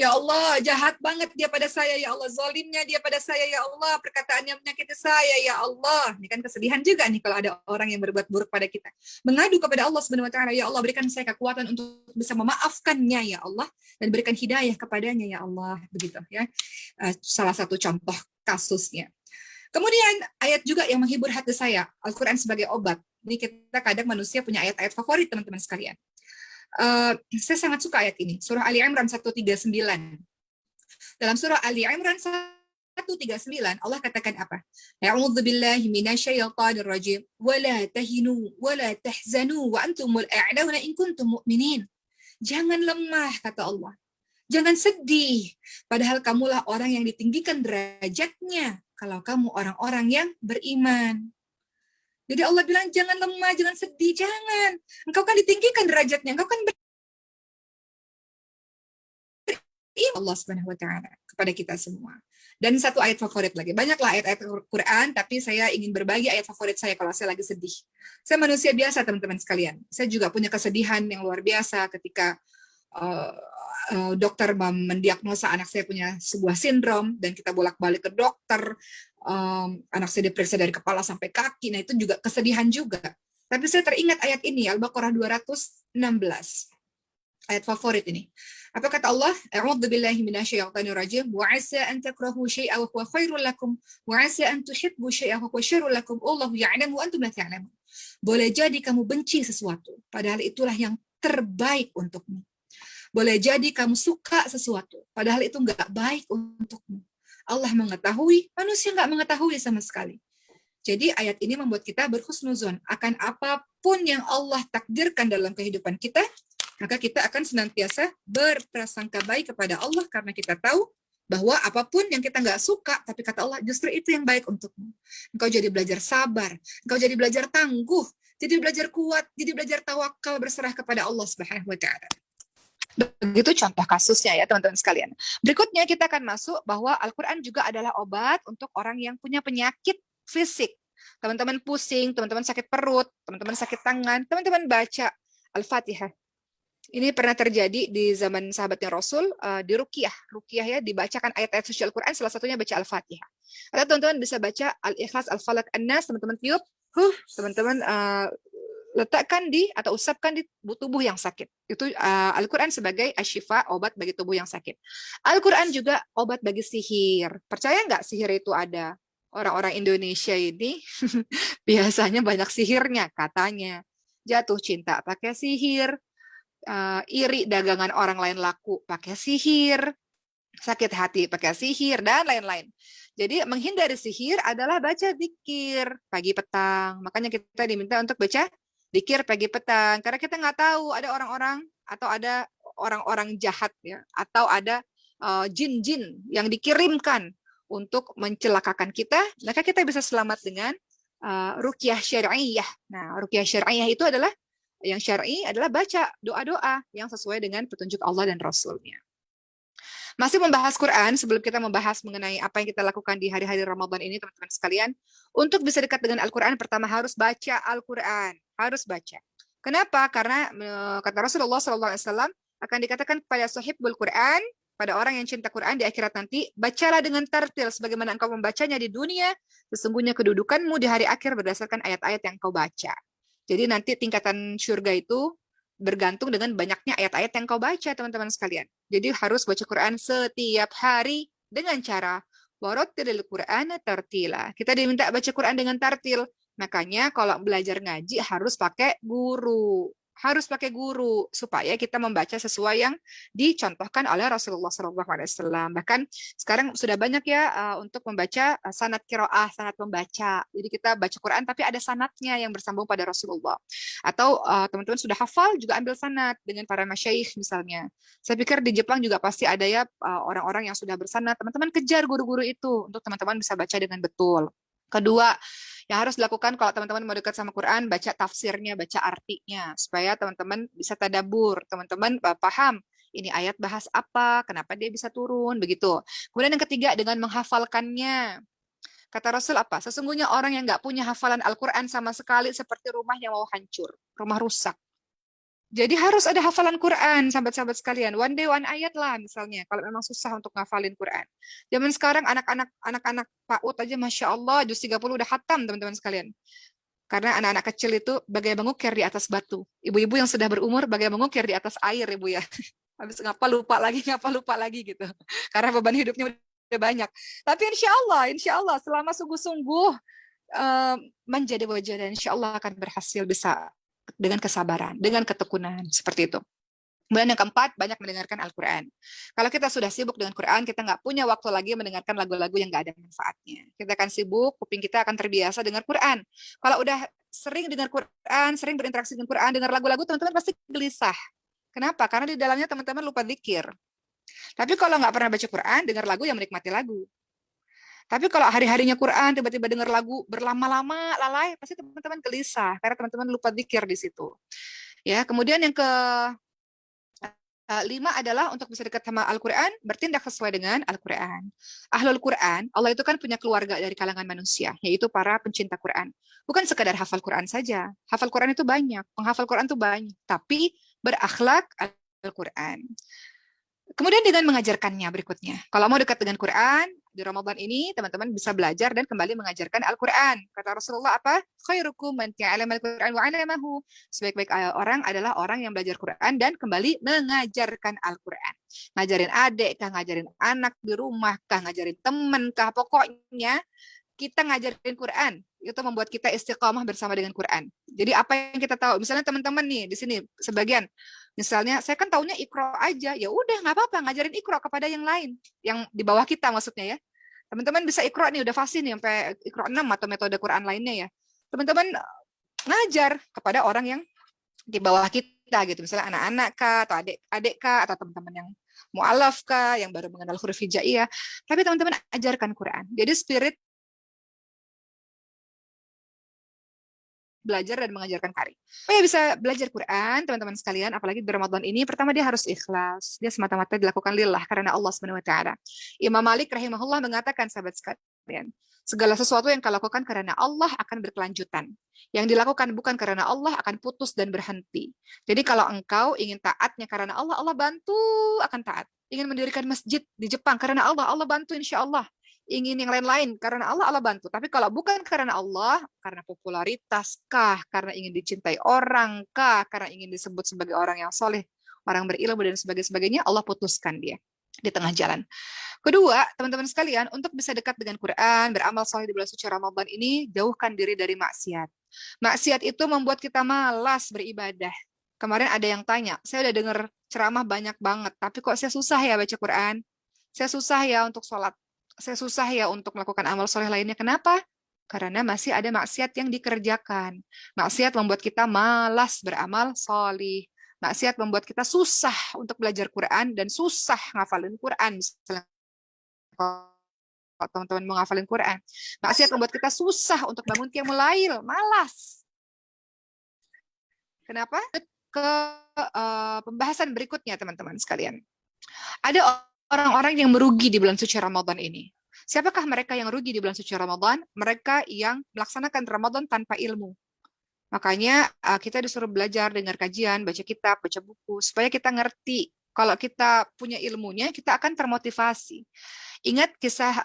ya Allah, jahat banget dia pada saya, ya Allah, zalimnya dia pada saya, ya Allah, perkataannya menyakiti saya, ya Allah. Ini kan kesedihan juga nih kalau ada orang yang berbuat buruk pada kita. Mengadu kepada Allah Subhanahu wa taala, ya Allah, berikan saya kekuatan untuk bisa memaafkannya, ya Allah, dan berikan hidayah kepadanya, ya Allah. Begitu ya. Salah satu contoh kasusnya. Kemudian ayat juga yang menghibur hati saya, Al-Quran sebagai obat. Ini kita kadang manusia punya ayat-ayat favorit, teman-teman sekalian. Saya sangat suka ayat ini, surah Ali Imran 139. Dalam surah Ali Imran 139, Allah katakan apa? A'udzu billahi minasyaitonir rajim. Wa la tahinu wa la tahzanu wa antumul a'launa in kuntum mu'minin. Jangan lemah, kata Allah. Jangan sedih, padahal kamulah orang yang ditinggikan derajatnya kalau kamu orang-orang yang beriman. Jadi Allah bilang jangan lemah, jangan sedih, jangan. Engkau kan ditinggikan derajatnya, engkau kan beriman Allah Subhanahu wa taala kepada kita semua. Dan satu ayat favorit lagi. Banyaklah ayat-ayat Al-Quran, tapi saya ingin berbagi ayat favorit saya kalau saya lagi sedih. Saya manusia biasa, teman-teman sekalian. Saya juga punya kesedihan yang luar biasa ketika dokter mendiagnosa anak saya punya sebuah sindrom, dan kita bolak-balik ke dokter. Anak saya diperiksa dari kepala sampai kaki. Nah, itu juga kesedihan juga. Tapi saya teringat ayat ini, Al-Baqarah 216. Ayat favorit ini. Apa kata Allah? A'udzu billahi minasyaitonir rajim. Wa 'asa an takrahu syai'an wa huwa khairul lakum wa 'asa an tuhibbu syai'an wa huwa syarrul lakum. Allahu ya'lamu wa antum la ta'lamun. Boleh jadi kamu benci sesuatu, padahal itulah yang terbaik untukmu. Boleh jadi kamu suka sesuatu, padahal itu enggak baik untukmu. Allah mengetahui, manusia nggak mengetahui sama sekali. Jadi ayat ini membuat kita berhusnuzon akan apapun yang Allah takdirkan dalam kehidupan kita, maka kita akan senantiasa berprasangka baik kepada Allah karena kita tahu bahwa apapun yang kita nggak suka, tapi kata Allah justru itu yang baik untukmu. Engkau jadi belajar sabar, engkau jadi belajar tangguh, jadi belajar kuat, jadi belajar tawakal berserah kepada Allah Subhanahu wa taala. Begitu contoh kasusnya ya teman-teman sekalian. Berikutnya kita akan masuk bahwa Al-Quran juga adalah obat untuk orang yang punya penyakit fisik. Teman-teman pusing, teman-teman sakit perut, teman-teman sakit tangan, teman-teman baca Al-Fatihah. Ini pernah terjadi di zaman sahabatnya Rasul, di Ruqyah ya, dibacakan ayat-ayat suci Al-Quran, salah satunya baca Al-Fatihah. Atau teman-teman bisa baca Al-Ikhlas, Al-Falaq, An-Nas, teman-teman tiup, teman-teman letakkan di atau usapkan di tubuh yang sakit. Itu Al-Quran sebagai asyifa, obat bagi tubuh yang sakit. Al-Quran juga obat bagi sihir. Percaya nggak sihir itu ada? Orang-orang Indonesia ini biasanya banyak sihirnya katanya. Jatuh cinta pakai sihir, iri dagangan orang lain laku pakai sihir, sakit hati pakai sihir, dan lain-lain. Jadi menghindari sihir adalah baca zikir pagi petang. Makanya kita diminta untuk baca zikir pagi petang, karena kita nggak tahu ada orang-orang atau ada orang-orang jahat ya, atau ada jin-jin yang dikirimkan untuk mencelakakan kita, maka kita bisa selamat dengan ruqyah syar'iyah. Nah, ruqyah syar'iyah itu adalah yang syar'i adalah baca doa-doa yang sesuai dengan petunjuk Allah dan Rasul-Nya. Masih membahas Quran, sebelum kita membahas mengenai apa yang kita lakukan di hari-hari Ramadan ini, teman-teman sekalian, untuk bisa dekat dengan Al-Quran, pertama harus baca Al-Quran, harus baca. Kenapa? Karena kata Rasulullah SAW akan dikatakan kepada sahibul Quran, pada orang yang cinta Quran di akhirat nanti, bacalah dengan tartil sebagaimana engkau membacanya di dunia, sesungguhnya kedudukanmu di hari akhir berdasarkan ayat-ayat yang engkau baca. Jadi nanti tingkatan surga itu bergantung dengan banyaknya ayat-ayat yang kau baca, teman-teman sekalian. Jadi harus baca Quran setiap hari dengan cara warattilil Qur'ana tartila. Kita diminta baca Quran dengan tartil. Makanya kalau belajar ngaji harus pakai guru. harus pakai guru supaya kita membaca sesuai yang dicontohkan oleh Rasulullah SAW. Bahkan sekarang sudah banyak ya untuk membaca sanad qiraah, sanad membaca. Jadi kita baca Quran tapi ada sanadnya yang bersambung pada Rasulullah. Atau teman-teman sudah hafal juga ambil sanad dengan para masyayikh misalnya. Saya pikir di Jepang juga pasti ada ya orang-orang yang sudah bersanad. Teman-teman kejar guru-guru itu untuk teman-teman bisa baca dengan betul. Kedua, yang harus dilakukan kalau teman-teman mau dekat sama Quran, baca tafsirnya, baca artinya, supaya teman-teman bisa tadabur, teman-teman paham ini ayat bahas apa, kenapa dia bisa turun, begitu. Kemudian yang ketiga, dengan menghafalkannya. Kata Rasul apa? Sesungguhnya orang yang nggak punya hafalan Al-Quran sama sekali seperti rumah yang mau hancur, rumah rusak. Jadi harus ada hafalan Quran, sahabat-sahabat sekalian. One day one ayat lah misalnya, kalau memang susah untuk ngafalin Quran. Zaman sekarang anak-anak PAUD aja Masya Allah, juz 30 udah hatam teman-teman sekalian. Karena anak-anak kecil itu bagai mengukir di atas batu. Ibu-ibu yang sudah berumur bagai mengukir di atas air, Ibu ya. Habis ngapa lupa lagi gitu. Karena beban hidupnya udah banyak. Tapi insya Allah selama sungguh-sungguh menjadi wajah dan insya Allah akan berhasil bisa dengan kesabaran, dengan ketekunan, seperti itu. Kemudian yang keempat, banyak mendengarkan Al-Quran. Kalau kita sudah sibuk dengan Quran, kita nggak punya waktu lagi mendengarkan lagu-lagu yang nggak ada manfaatnya. Kita akan sibuk, kuping kita akan terbiasa dengar Quran. Kalau udah sering dengar Quran, sering berinteraksi dengan Quran, dengar lagu-lagu, teman-teman pasti gelisah. Kenapa? Karena di dalamnya teman-teman lupa zikir. Tapi kalau nggak pernah baca Quran, dengar lagu yang menikmati lagu. Tapi kalau hari-harinya Quran, tiba-tiba dengar lagu berlama-lama, lalai, pasti teman-teman gelisah karena teman-teman lupa zikir di situ. Ya, kemudian yang ke-5 adalah untuk bisa dekat sama Al-Quran, bertindak sesuai dengan Al-Quran. Ahlul Quran, Allah itu kan punya keluarga dari kalangan manusia, yaitu para pencinta Quran. Bukan sekadar hafal Quran saja. Hafal Quran itu banyak, penghafal Quran itu banyak, tapi berakhlak Al-Quran. Kemudian dengan mengajarkannya berikutnya. Kalau mau dekat dengan Quran, di Ramadan ini teman-teman bisa belajar dan kembali mengajarkan Al-Quran. Kata Rasulullah apa? Khairukum man ta'allama al-Quran wa 'allamahu. Sebaik-baik orang adalah orang yang belajar Quran dan kembali mengajarkan Al-Quran. Ngajarin adik kah, ngajarin anak di rumah kah, ngajarin teman kah, pokoknya kita ngajarin Quran. Itu membuat kita istiqamah bersama dengan Quran. Jadi apa yang kita tahu, misalnya teman-teman nih di sini sebagian, misalnya saya kan taunya Iqra aja, ya udah nggak apa-apa ngajarin Iqra kepada yang lain, yang di bawah kita maksudnya ya. Teman-teman bisa Iqra nih udah fasih nih sampai Iqra 6 atau metode Quran lainnya ya. Teman-teman ngajar kepada orang yang di bawah kita gitu, misalnya anak-anak kah atau adik-adik kah atau teman-teman yang mu'alaf kah yang baru mengenal huruf hijaiyah. Tapi teman-teman ajarkan Quran. Jadi spirit belajar dan mengajarkan karya. Supaya bisa belajar Quran, teman-teman sekalian, apalagi di Ramadan ini, pertama dia harus ikhlas. Dia semata-mata dilakukan lillah karena Allah Subhanahu wa taala. Imam Malik rahimahullah mengatakan, sahabat sekalian, segala sesuatu yang kau lakukan karena Allah akan berkelanjutan. Yang dilakukan bukan karena Allah akan putus dan berhenti. Jadi kalau engkau ingin taatnya karena Allah, Allah bantu akan taat. Ingin mendirikan masjid di Jepang karena Allah, Allah bantu insya Allah. Ingin yang lain-lain karena Allah, Allah bantu. Tapi kalau bukan karena Allah, karena popularitas kah, karena ingin dicintai orang kah, karena ingin disebut sebagai orang yang soleh, orang berilmu dan sebagainya, Allah putuskan dia di tengah jalan. Kedua, teman-teman sekalian, untuk bisa dekat dengan Quran, beramal soleh di bulan suci Ramadan ini, jauhkan diri dari maksiat. Maksiat itu membuat kita malas beribadah. Kemarin ada yang tanya, saya udah dengar ceramah banyak banget, tapi kok saya susah ya baca Quran? Saya susah ya untuk sholat. Saya susah ya untuk melakukan amal soleh lainnya. Kenapa? Karena masih ada maksiat yang dikerjakan. Maksiat membuat kita malas beramal soleh. Maksiat membuat kita susah untuk belajar Quran dan susah ngafalin Quran. Misalnya kalau teman-teman mau ngafalin Quran. Maksiat membuat kita susah untuk bangun qiyamul lail. Malas. Kenapa? Ke pembahasan berikutnya, teman-teman sekalian. Ada orang-orang yang merugi di bulan suci Ramadan ini. Siapakah mereka yang rugi di bulan suci Ramadan? Mereka yang melaksanakan Ramadan tanpa ilmu. Makanya kita disuruh belajar, dengar kajian, baca kitab, baca buku, supaya kita ngerti. Kalau kita punya ilmunya, kita akan termotivasi. Ingat kisah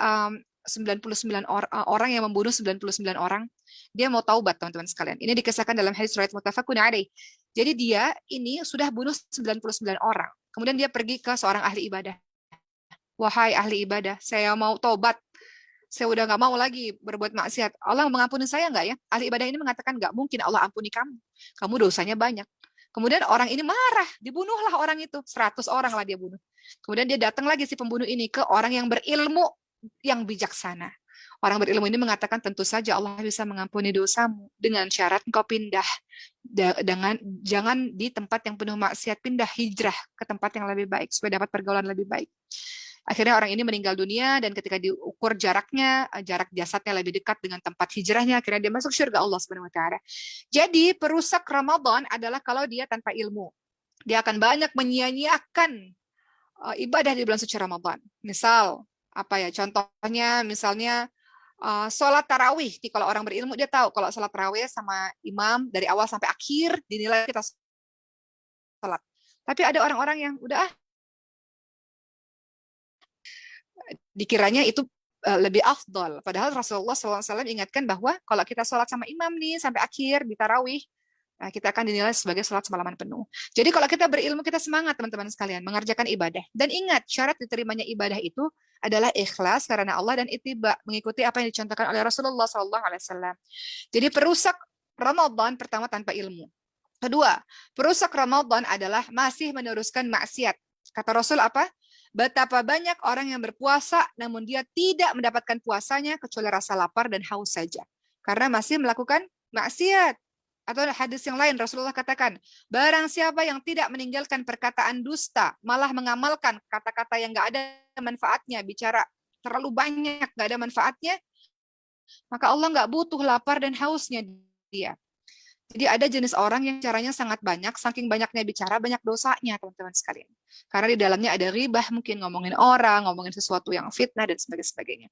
99 orang yang membunuh 99 orang? Dia mau taubat, teman-teman sekalian. Ini dikisahkan dalam hadis riwayat muttafaqun alaih. Jadi dia ini sudah bunuh 99 orang. Kemudian dia pergi ke seorang ahli ibadah. Wahai ahli ibadah, saya mau tobat. Saya udah nggak mau lagi berbuat maksiat. Allah mengampuni saya nggak ya? Ahli ibadah ini mengatakan nggak mungkin Allah ampuni kamu. Kamu dosanya banyak. Kemudian orang ini marah, dibunuhlah orang itu, 100 orang lah dia bunuh. Kemudian dia datang lagi si pembunuh ini ke orang yang berilmu, yang bijaksana. Orang berilmu ini mengatakan tentu saja Allah bisa mengampuni dosamu dengan syarat engkau pindah dengan jangan di tempat yang penuh maksiat, pindah hijrah ke tempat yang lebih baik supaya dapat pergaulan lebih baik. Akhirnya orang ini meninggal dunia dan ketika diukur jaraknya, jarak jasadnya lebih dekat dengan tempat hijrahnya, akhirnya dia masuk surga Allah Subhanahu wa taala. Jadi perusak Ramadan adalah kalau dia tanpa ilmu. Dia akan banyak menyia-nyiakan ibadah di bulan suci Ramadan. Misal apa ya? Contohnya misalnya sholat tarawih. Kalau orang berilmu dia tahu kalau sholat tarawih sama imam dari awal sampai akhir dinilai kita sholat. Tapi ada orang-orang yang udah dikiranya itu lebih afdol. Padahal Rasulullah SAW ingatkan bahwa kalau kita sholat sama imam nih sampai akhir di tarawih, kita akan dinilai sebagai sholat semalaman penuh. Jadi kalau kita berilmu, kita semangat teman-teman sekalian mengerjakan ibadah. Dan ingat, syarat diterimanya ibadah itu adalah ikhlas karena Allah dan ittiba, mengikuti apa yang dicontohkan oleh Rasulullah SAW. Jadi perusak Ramadan pertama tanpa ilmu. Kedua, perusak Ramadan adalah masih meneruskan maksiat. Kata Rasul apa? Betapa banyak orang yang berpuasa namun dia tidak mendapatkan puasanya kecuali rasa lapar dan haus saja. Karena masih melakukan maksiat. Atau hadis yang lain Rasulullah katakan, barang siapa yang tidak meninggalkan perkataan dusta, malah mengamalkan kata-kata yang nggak ada manfaatnya, bicara terlalu banyak nggak ada manfaatnya, maka Allah nggak butuh lapar dan hausnya dia. Jadi ada jenis orang yang caranya sangat banyak, saking banyaknya bicara, banyak dosanya teman-teman sekalian. Karena di dalamnya ada ribah, mungkin ngomongin orang, ngomongin sesuatu yang fitnah dan sebagainya.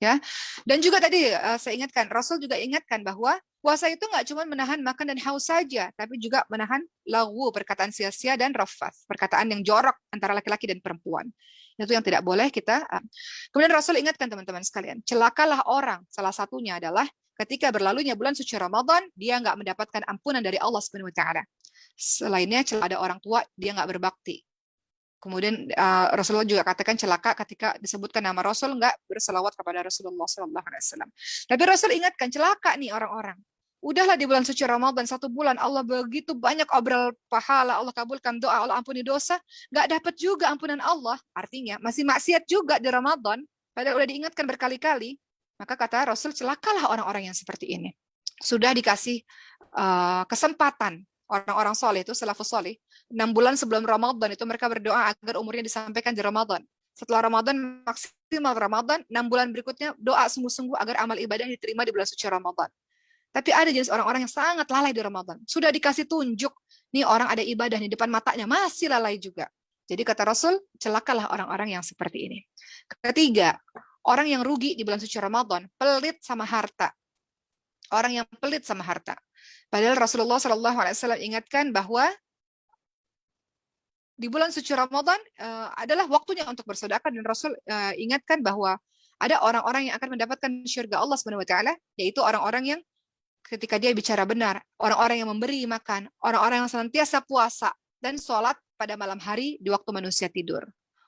Ya, dan juga tadi saya ingatkan, Rasul juga ingatkan bahwa puasa itu nggak cuma menahan makan dan haus saja, tapi juga menahan lagu, perkataan sia-sia dan rafas, perkataan yang jorok antara laki-laki dan perempuan. Itu yang tidak boleh kita. Kemudian Rasul ingatkan teman-teman sekalian, celakalah orang, salah satunya adalah ketika berlalunya bulan suci Ramadan, dia nggak mendapatkan ampunan dari Allah Subhanahu wa taala. Selainnya ada orang tua, dia nggak berbakti. Kemudian Rasulullah juga katakan celaka ketika disebutkan nama Rasul nggak berselawat kepada Rasulullah SAW. Tapi Rasul ingatkan celaka nih orang-orang. Udahlah di bulan suci Ramadan 1 bulan Allah begitu banyak obrol pahala, Allah kabulkan doa, Allah ampuni dosa, nggak dapat juga ampunan Allah. Artinya masih maksiat juga di Ramadan. Padahal udah diingatkan berkali-kali. Maka kata Rasul celakalah orang-orang yang seperti ini. Sudah dikasih kesempatan orang-orang soleh itu salafus soleh 6 bulan sebelum Ramadan itu mereka berdoa agar umurnya disampaikan di Ramadan. Setelah Ramadan maksimal Ramadan 6 bulan berikutnya doa sungguh-sungguh agar amal ibadah diterima di bulan suci Ramadan. Tapi ada jenis orang-orang yang sangat lalai di Ramadan. Sudah dikasih tunjuk nih orang ada ibadah di depan matanya masih lalai juga. Jadi kata Rasul celakalah orang-orang yang seperti ini. Ketiga, orang yang rugi di bulan suci Ramadan pelit sama harta. Orang yang pelit sama harta. Padahal Rasulullah SAW ingatkan bahwa di bulan suci Ramadan adalah waktunya untuk bersedekah dan Rasul ingatkan bahwa ada orang-orang yang akan mendapatkan syurga Allah Subhanahu wa taala, yaitu orang-orang yang ketika dia bicara benar, orang-orang yang memberi makan, orang-orang yang senantiasa puasa dan sholat pada malam hari di waktu manusia tidur.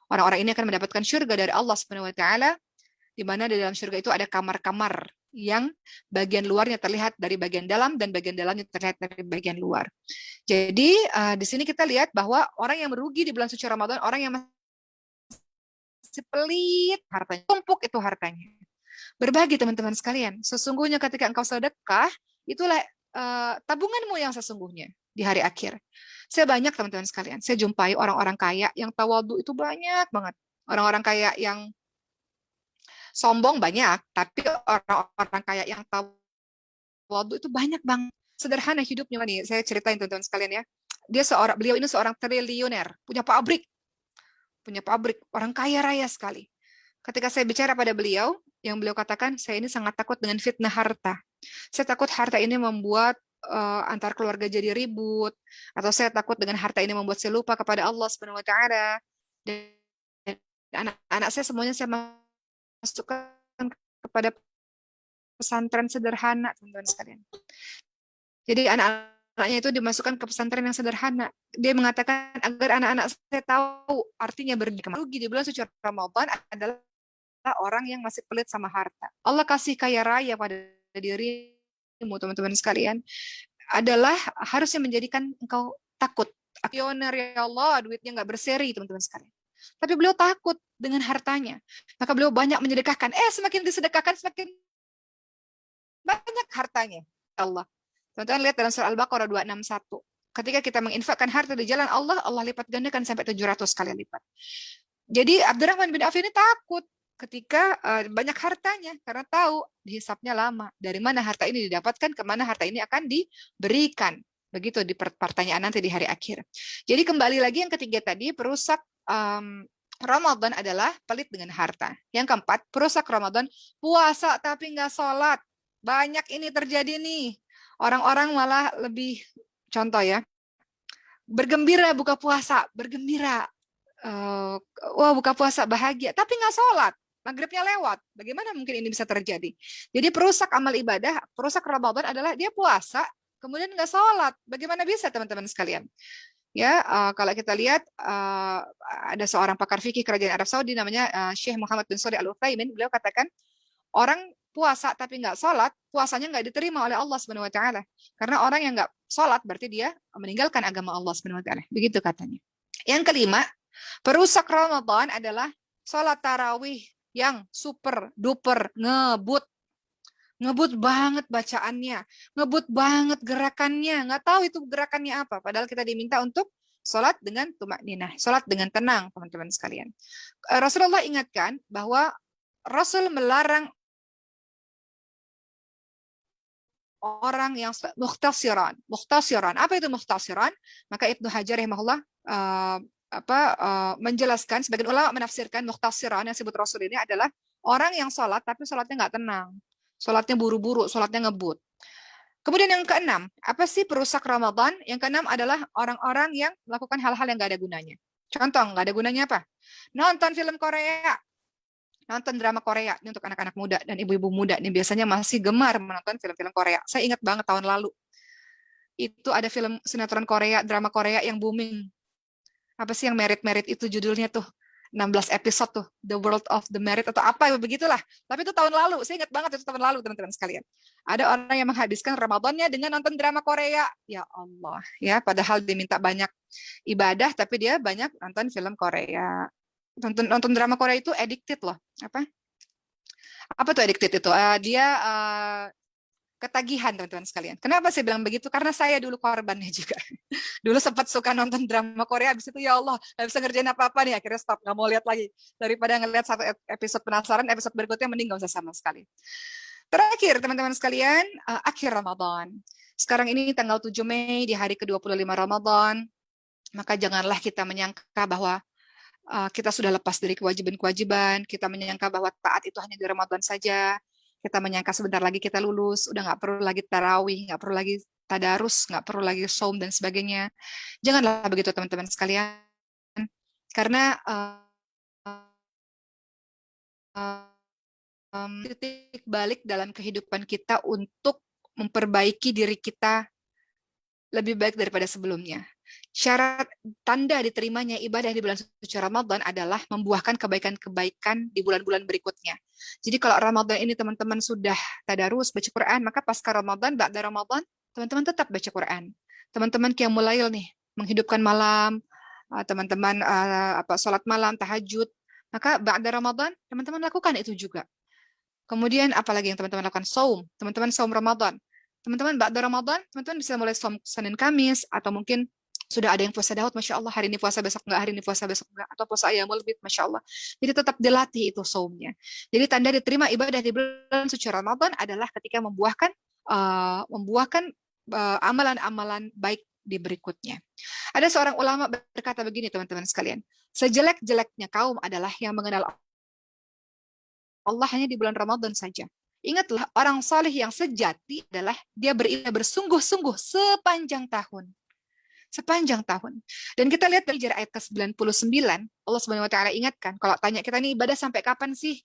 Orang-orang ini akan mendapatkan syurga dari Allah Subhanahu wa taala, di mana di dalam syurga itu ada kamar-kamar yang bagian luarnya terlihat dari bagian dalam dan bagian dalamnya terlihat dari bagian luar. Jadi di sini kita lihat bahwa orang yang merugi di bulan suci Ramadan, orang yang masih pelit hartanya, tumpuk itu hartanya. Berbagi teman-teman sekalian, sesungguhnya ketika engkau sedekah, itulah tabunganmu yang sesungguhnya di hari akhir. Saya banyak teman-teman sekalian, saya jumpai orang-orang kaya yang tawadhu itu banyak banget. Orang-orang kaya yang sombong banyak, tapi orang-orang kaya yang tawadhu itu banyak banget. Sederhana hidupnya nih, saya ceritain teman-teman sekalian ya. Beliau ini seorang triliuner, punya pabrik, orang kaya raya sekali. Ketika saya bicara pada beliau, yang beliau katakan, saya ini sangat takut dengan fitnah harta. Saya takut harta ini membuat antar keluarga jadi ribut, atau saya takut dengan harta ini membuat saya lupa kepada Allah Subhanahu wa taala. Dan anak-anak saya semuanya saya masukkan kepada pesantren sederhana, teman-teman sekalian. Jadi anak-anaknya itu dimasukkan ke pesantren yang sederhana. Dia mengatakan agar anak-anak saya tahu artinya rugi di bulan suci Ramadan adalah orang yang masih pelit sama harta. Allah kasih kaya raya pada dirimu, teman-teman sekalian. adalah harusnya menjadikan engkau takut. Aksioner ya Allah, duitnya nggak berseri teman-teman sekalian. Tapi beliau takut dengan hartanya. Maka beliau banyak menyedekahkan. Semakin disedekahkan, semakin banyak hartanya. Allah. Teman-teman lihat dalam surah Al-Baqarah 261. Ketika kita menginfakkan harta di jalan Allah, Allah lipat gandakan sampai 700 kali lipat. Jadi Abdurrahman bin Auf ini takut ketika banyak hartanya karena tahu dihisapnya lama. Dari mana harta ini didapatkan, kemana harta ini akan diberikan. Begitu di pertanyaan nanti di hari akhir. Jadi kembali lagi yang ketiga tadi, perusak Ramadan adalah pelit dengan harta. Yang keempat, perusak Ramadan, puasa tapi nggak sholat. Banyak ini terjadi nih. Orang-orang malah lebih, contoh ya, bergembira buka puasa, bergembira. Wah, buka puasa bahagia, tapi nggak sholat. Maghribnya lewat. Bagaimana mungkin ini bisa terjadi? Jadi perusak amal ibadah, perusak Ramadan adalah dia puasa, kemudian nggak sholat. Bagaimana bisa teman-teman sekalian? Ya, kalau kita lihat ada seorang pakar fikih kerajaan Arab Saudi namanya Syekh Muhammad bin Shalih Al Utsaimin, beliau katakan orang puasa tapi nggak sholat, puasanya nggak diterima oleh Allah Subhanahu Wa Taala. Karena orang yang nggak sholat berarti dia meninggalkan agama Allah Subhanahu Wa Taala. Begitu katanya. Yang kelima, perusak Ramadan adalah sholat tarawih yang super duper ngebut banget bacaannya, ngebut banget gerakannya, nggak tahu itu gerakannya apa. Padahal kita diminta untuk sholat dengan tumakninah, sholat dengan tenang, teman-teman sekalian. Rasulullah ingatkan bahwa Rasul melarang orang yang muhtasiran. Apa itu muhtasiran? Maka Ibnu Hajar rahimahullah menjelaskan, sebagian ulama menafsirkan muhtasiran yang disebut Rasul ini adalah orang yang sholat tapi sholatnya nggak tenang. Sholatnya buru-buru, sholatnya ngebut. Kemudian yang keenam, apa sih perusak Ramadan? Yang keenam adalah orang-orang yang melakukan hal-hal yang nggak ada gunanya. Contoh, nggak ada gunanya apa? Nonton film Korea, nonton drama Korea. Ini untuk anak-anak muda dan ibu-ibu muda. Ini biasanya masih gemar menonton film-film Korea. Saya ingat banget tahun lalu. Itu ada film sinetron Korea, drama Korea yang booming. Apa sih yang merit-merit itu judulnya tuh? 16 episode tuh, The World of the Merit atau apa begitulah. Tapi itu tahun lalu, saya ingat banget itu tahun lalu teman-teman sekalian. Ada orang yang menghabiskan Ramadannya dengan nonton drama Korea. Ya Allah, ya padahal diminta banyak ibadah tapi dia banyak nonton film Korea. Nonton drama Korea itu addicted loh. Apa tuh addicted itu? Dia ketagihan teman-teman sekalian. Kenapa saya bilang begitu? Karena saya dulu korbannya juga. Dulu sempat suka nonton drama Korea, habis itu ya Allah, nggak bisa ngerjain apa-apa nih, akhirnya stop, nggak mau lihat lagi. Daripada ngelihat satu episode penasaran, episode berikutnya mending nggak usah sama sekali. Terakhir teman-teman sekalian, akhir Ramadan. Sekarang ini tanggal 7 Mei, di hari ke-25 Ramadan, maka janganlah kita menyangka bahwa kita sudah lepas dari kewajiban-kewajiban, kita menyangka bahwa taat itu hanya di Ramadan saja, kita menyangka sebentar lagi kita lulus, udah nggak perlu lagi tarawih, nggak perlu lagi tadarus, nggak perlu lagi saum dan sebagainya. Janganlah begitu teman-teman sekalian, karena titik balik dalam kehidupan kita untuk memperbaiki diri kita lebih baik daripada sebelumnya. Syarat tanda diterimanya ibadah di bulan suci Ramadan adalah membuahkan kebaikan-kebaikan di bulan-bulan berikutnya. Jadi kalau Ramadan ini teman-teman sudah tadarus, baca Quran, maka pasca Ramadan, ba'da Ramadan, teman-teman tetap baca Quran. Teman-teman qiyamul lail nih, menghidupkan malam, teman-teman sholat malam, tahajud, maka ba'da Ramadan, teman-teman lakukan itu juga. Kemudian apalagi yang teman-teman lakukan? Saum, teman-teman saum Ramadan. Teman-teman ba'da Ramadan, teman-teman bisa mulai saum Senin Kamis, atau mungkin sudah ada yang puasa Daud, Masya Allah, hari ini puasa besok enggak, hari ini puasa besok enggak, atau puasa Ayyamul Bid, Masya Allah. Jadi tetap dilatih itu saumnya. Jadi tanda diterima ibadah di bulan suci Ramadan adalah ketika membuahkan amalan-amalan baik di berikutnya. Ada seorang ulama berkata begini teman-teman sekalian, sejelek-jeleknya kaum adalah yang mengenal Allah hanya di bulan Ramadan saja. Ingatlah, orang saleh yang sejati adalah dia beribadah bersungguh-sungguh sepanjang tahun. Sepanjang tahun. Dan kita lihat dari ayat ke-99, Allah Subhanahu wa taala ingatkan, kalau tanya kita ini ibadah sampai kapan sih?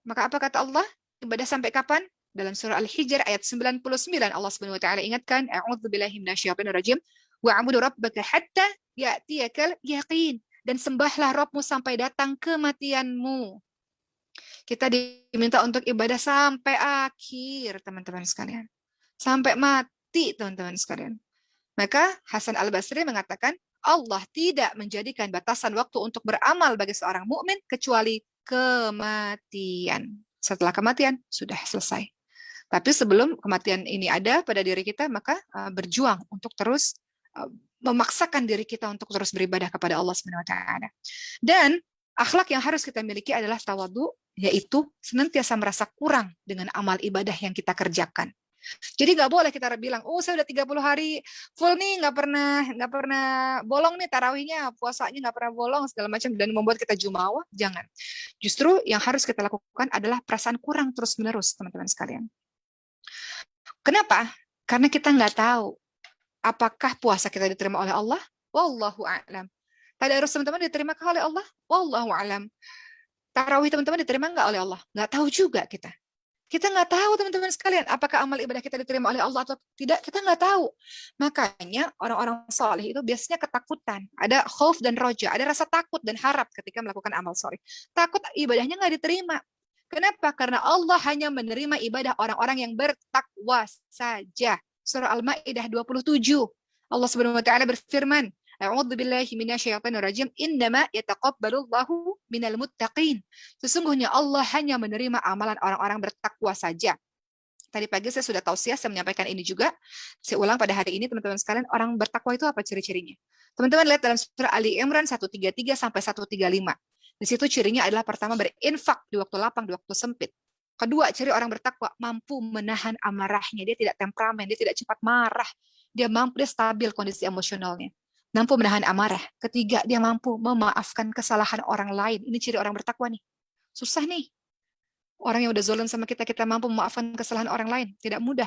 Maka apa kata Allah? Ibadah sampai kapan? Dalam surah Al-Hijr ayat 99, Allah Subhanahu wa taala ingatkan, a'udzubillahi minasyaitonir rajim, wa'budu rabbaka hatta ya'tiyakal yaqin. Dan sembahlah Rabbmu sampai datang kematianmu. Kita diminta untuk ibadah sampai akhir, teman-teman sekalian. Sampai mati mati, teman-teman sekalian. Maka Hasan Al-Basri mengatakan, Allah tidak menjadikan batasan waktu untuk beramal bagi seorang mukmin kecuali kematian. Setelah kematian, sudah selesai. Tapi sebelum kematian ini ada pada diri kita, maka berjuang untuk terus memaksakan diri kita untuk terus beribadah kepada Allah Subhanahu wa taala. Dan akhlak yang harus kita miliki adalah tawadhu, yaitu senantiasa merasa kurang dengan amal ibadah yang kita kerjakan. Jadi nggak boleh kita bilang, oh saya udah 30 hari full nih, nggak pernah bolong nih tarawihnya, puasanya nggak pernah bolong segala macam, dan membuat kita jumawa. Jangan. Justru yang harus kita lakukan adalah perasaan kurang terus menerus, teman-teman sekalian. Kenapa? Karena kita nggak tahu apakah puasa kita diterima oleh Allah. Wallahu a'lam. Tadarus teman-teman diterima oleh Allah. Wallahu a'lam. Tarawih teman-teman diterima nggak oleh Allah? Nggak tahu juga kita. Kita nggak tahu, teman-teman sekalian, apakah amal ibadah kita diterima oleh Allah atau tidak, kita nggak tahu. Makanya orang-orang saleh itu biasanya ketakutan. Ada khauf dan roja, ada rasa takut dan harap ketika melakukan amal saleh. Takut ibadahnya nggak diterima. Kenapa? Karena Allah hanya menerima ibadah orang-orang yang bertakwa saja. Surah Al-Maidah 27. Allah Subhanahu wa taala berfirman, A'udzu billahi minasyaitonir rajim. Innama yataqabbalullahu minal muttaqin. Sesungguhnya Allah hanya menerima amalan orang-orang bertakwa saja. Tadi pagi saya sudah tausiah, saya menyampaikan ini juga. Saya ulang pada hari ini, teman-teman sekalian, orang bertakwa itu apa ciri-cirinya? Teman-teman lihat dalam surah Ali Imran 133 sampai 135. Di situ cirinya adalah pertama berinfak di waktu lapang, di waktu sempit. Kedua, ciri orang bertakwa mampu menahan amarahnya. Dia tidak temperamen, dia tidak cepat marah. Dia stabil kondisi emosionalnya. Mampu menahan amarah. Ketiga, dia mampu memaafkan kesalahan orang lain. Ini ciri orang bertakwa nih. Susah nih. Orang yang udah zalim sama kita, kita mampu memaafkan kesalahan orang lain. Tidak mudah.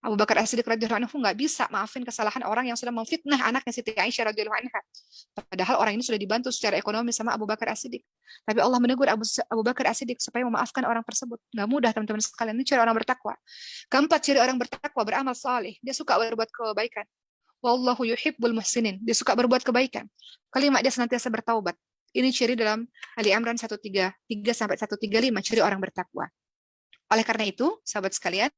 Abu Bakar As-Siddiq radhiyallahu anhu nggak bisa maafin kesalahan orang yang sudah memfitnah anaknya Siti Aisyah radhiyallahu anha. Padahal orang ini sudah dibantu secara ekonomi sama Abu Bakar As-Siddiq. Tapi Allah menegur Abu Bakar As-Siddiq supaya memaafkan orang tersebut. Nggak mudah, teman-teman sekalian. Ini ciri orang bertakwa. Keempat, ciri orang bertakwa beramal saleh. Dia suka berbuat kebaikan. Wallahu yuhibbul muhsinin. Dia suka berbuat kebaikan. Kelima, dia senantiasa bertaubat. Ini ciri dalam Ali Imran 133 sampai 135, ciri orang bertakwa. Oleh karena itu, sahabat sekalian,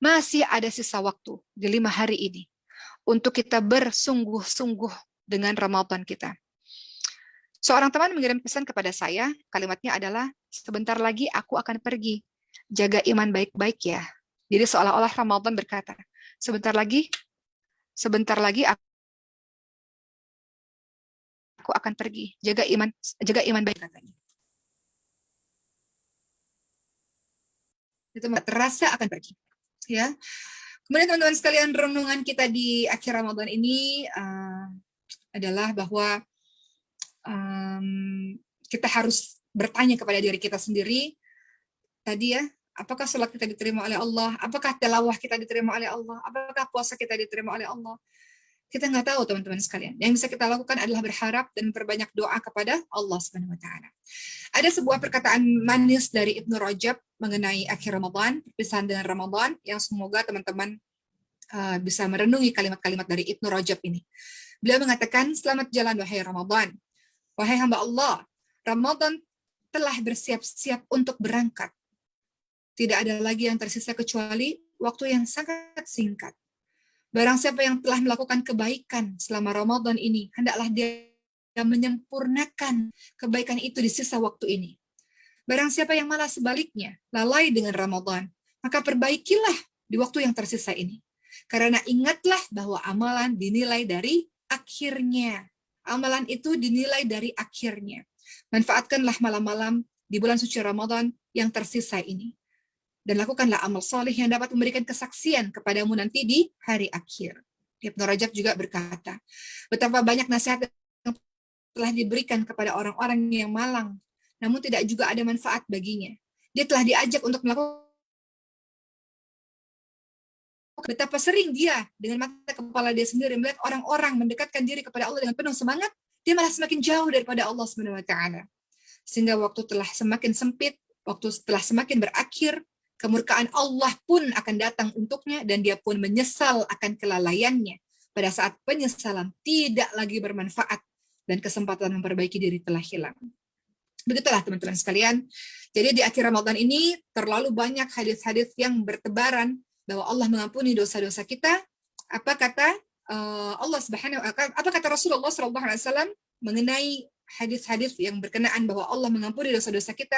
masih ada sisa waktu di 5 hari ini untuk kita bersungguh-sungguh dengan Ramadan kita. Seorang teman mengirim pesan kepada saya, kalimatnya adalah, sebentar lagi aku akan pergi. Jaga iman baik-baik ya. Jadi seolah-olah Ramadan berkata, sebentar lagi aku akan pergi. Jaga iman baik katanya. Itu terasa akan pergi, ya. Kemudian teman-teman sekalian, renungan kita di akhir Ramadan ini adalah bahwa kita harus bertanya kepada diri kita sendiri tadi, ya, apakah sholat kita diterima oleh Allah, apakah tilawah kita diterima oleh Allah, apakah puasa kita diterima oleh Allah. Kita nggak tahu, teman-teman sekalian. Yang bisa kita lakukan adalah berharap dan memperbanyak doa kepada Allah Subhanahu wa taala. Ada sebuah perkataan manis dari Ibnu Rajab mengenai akhir Ramadan, perpisahan dengan Ramadan, yang semoga teman-teman bisa merenungi kalimat-kalimat dari Ibnu Rajab ini. Beliau mengatakan, selamat jalan wahai Ramadan. Wahai hamba Allah, Ramadan telah bersiap-siap untuk berangkat. Tidak ada lagi yang tersisa kecuali waktu yang sangat singkat. Barang siapa yang telah melakukan kebaikan selama Ramadan ini, hendaklah dia menyempurnakan kebaikan itu di sisa waktu ini. Barang siapa yang malah sebaliknya, lalai dengan Ramadan, maka perbaikilah di waktu yang tersisa ini. Karena ingatlah bahwa amalan dinilai dari akhirnya. Amalan itu dinilai dari akhirnya. Manfaatkanlah malam-malam di bulan suci Ramadan yang tersisa ini. Dan lakukanlah amal soleh yang dapat memberikan kesaksian kepadamu nanti di hari akhir. Ibnu Rajab juga berkata, betapa banyak nasihat yang telah diberikan kepada orang-orang yang malang, namun tidak juga ada manfaat baginya. Dia telah diajak untuk melakukan, betapa sering dia dengan mata kepala dia sendiri melihat orang-orang mendekatkan diri kepada Allah dengan penuh semangat, dia malah semakin jauh daripada Allah Subhanahu wa taala. Sehingga waktu telah semakin sempit, waktu telah semakin berakhir, kemurkaan Allah pun akan datang untuknya dan dia pun menyesal akan kelalaiannya. Pada saat penyesalan tidak lagi bermanfaat dan kesempatan memperbaiki diri telah hilang. Begitulah teman-teman sekalian. Jadi di akhir Ramadan ini terlalu banyak hadis-hadis yang bertebaran bahwa Allah mengampuni dosa-dosa kita, Apa kata Allah Subhanahu apa kata Rasulullah SAW mengenai hadis-hadis yang berkenaan bahwa Allah mengampuni dosa-dosa kita?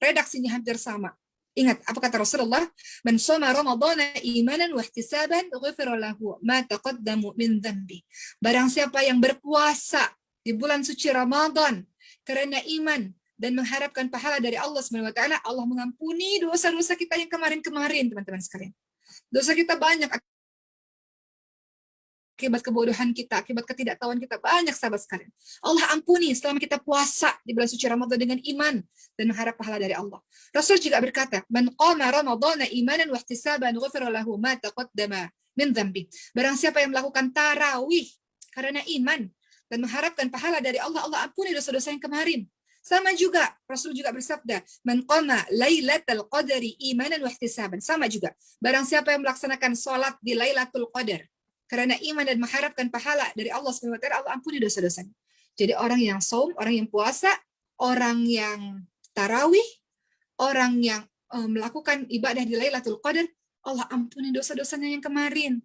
Redaksinya hampir sama. Ingat apa kata Rasulullah? Man shoma ramadhana imanan wa ihtisaban ghufira lahu ma taqaddamu min dhanbi. Barang siapa yang berpuasa di bulan suci Ramadan karena iman dan mengharapkan pahala dari Allah Subhanahu wa taala, Allah mengampuni dosa-dosa kita yang kemarin-kemarin, teman-teman sekalian. Dosa kita banyak akibat kebodohan kita, akibat ketidaktahuan kita, banyak sahabat sekalian. Allah ampuni selama kita puasa di bulan suci Ramadan dengan iman dan mengharap pahala dari Allah. Rasul juga berkata, "Man qama ramadhana imanan wa ihtisaban ghufira lahu ma taqaddama min dhanbi." Barang siapa yang melakukan tarawih karena iman dan mengharapkan pahala dari Allah, Allah ampuni dosa-dosa yang kemarin. Sama juga, Rasul juga bersabda, "Man qama lailatul qadri imanan wa ihtisaban." Sama juga, barang siapa yang melaksanakan salat di Lailatul Qadar karena iman dan mengharapkan pahala dari Allah Subhanahu wa taala, Allah ampuni dosa-dosanya. Jadi orang yang saum, orang yang puasa, orang yang tarawih, orang yang melakukan ibadah di Lailatul Qadar, Allah ampuni dosa-dosanya yang kemarin.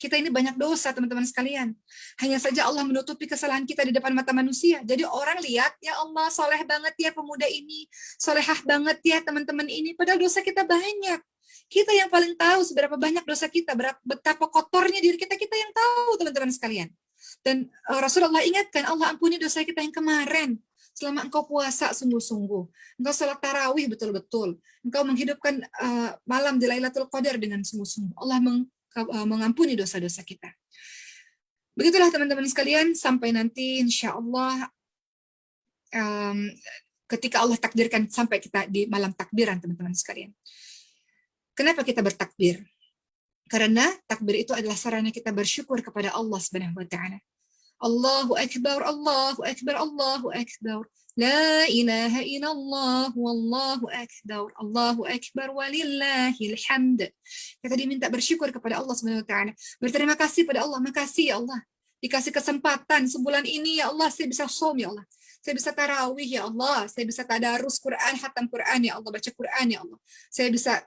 Kita ini banyak dosa, teman-teman sekalian. Hanya saja Allah menutupi kesalahan kita di depan mata manusia. Jadi orang lihat, ya Allah, soleh banget ya pemuda ini, solehah banget ya teman-teman ini. Padahal dosa kita banyak. Kita yang paling tahu seberapa banyak dosa kita, betapa kotornya diri kita, kita yang tahu, teman-teman sekalian. Dan Rasulullah ingatkan, Allah ampuni dosa kita yang kemarin. Selama engkau puasa sungguh-sungguh, engkau sholat tarawih betul-betul, engkau menghidupkan malam di Lailatul Qadar dengan sungguh-sungguh, Allah mengampuni dosa-dosa kita. Begitulah teman-teman sekalian, sampai nanti insya Allah ketika Allah takdirkan sampai kita di malam takbiran, teman-teman sekalian. Kenapa kita bertakbir? Karena takbir itu adalah sarana kita bersyukur kepada Allah Subhanahu wa taala. Allahu akbar, Allahu akbar, Allahu akbar. La ilaha illallah, wallahu akbar, Allahu akbar, walillahil hamd. Kita diminta bersyukur kepada Allah Subhanahu wa taala. Berterima kasih pada Allah, makasih ya Allah. Dikasih kesempatan sebulan ini ya Allah, saya bisa shaum ya Allah. Saya bisa tarawih ya Allah, saya bisa tadarus Quran, khatam Quran ya Allah, baca Quran ya Allah. Saya bisa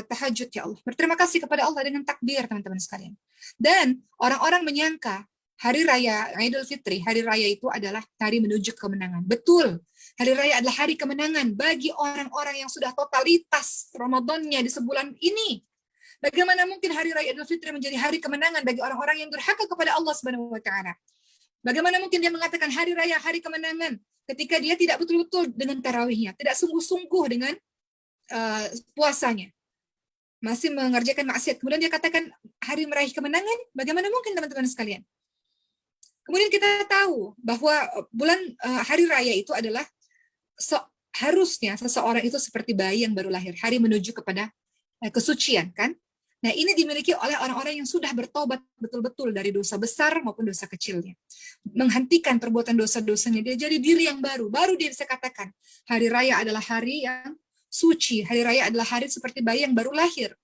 tahajud ya Allah. Berterima kasih kepada Allah dengan takbir, teman-teman sekalian. Dan orang-orang menyangka Hari Raya Idul Fitri, Hari Raya itu adalah hari menuju kemenangan. Betul, Hari Raya adalah hari kemenangan bagi orang-orang yang sudah totalitas Ramadannya di sebulan ini. Bagaimana mungkin Hari Raya Idul Fitri menjadi hari kemenangan bagi orang-orang yang durhaka kepada Allah Subhanahu wa taala? Bagaimana mungkin dia mengatakan Hari Raya, hari kemenangan, ketika dia tidak betul-betul dengan tarawihnya, tidak sungguh-sungguh dengan puasanya, masih mengerjakan maksiat. Kemudian dia katakan hari meraih kemenangan, bagaimana mungkin teman-teman sekalian? Kemudian kita tahu bahwa bulan hari raya itu adalah harusnya seseorang itu seperti bayi yang baru lahir, hari menuju kepada kesucian, kan? Nah, ini dimiliki oleh orang-orang yang sudah bertobat betul-betul dari dosa besar maupun dosa kecilnya. Menghentikan perbuatan dosa-dosanya, dia jadi diri yang baru. Baru dia bisa katakan, hari raya adalah hari yang suci, hari raya adalah hari seperti bayi yang baru lahir.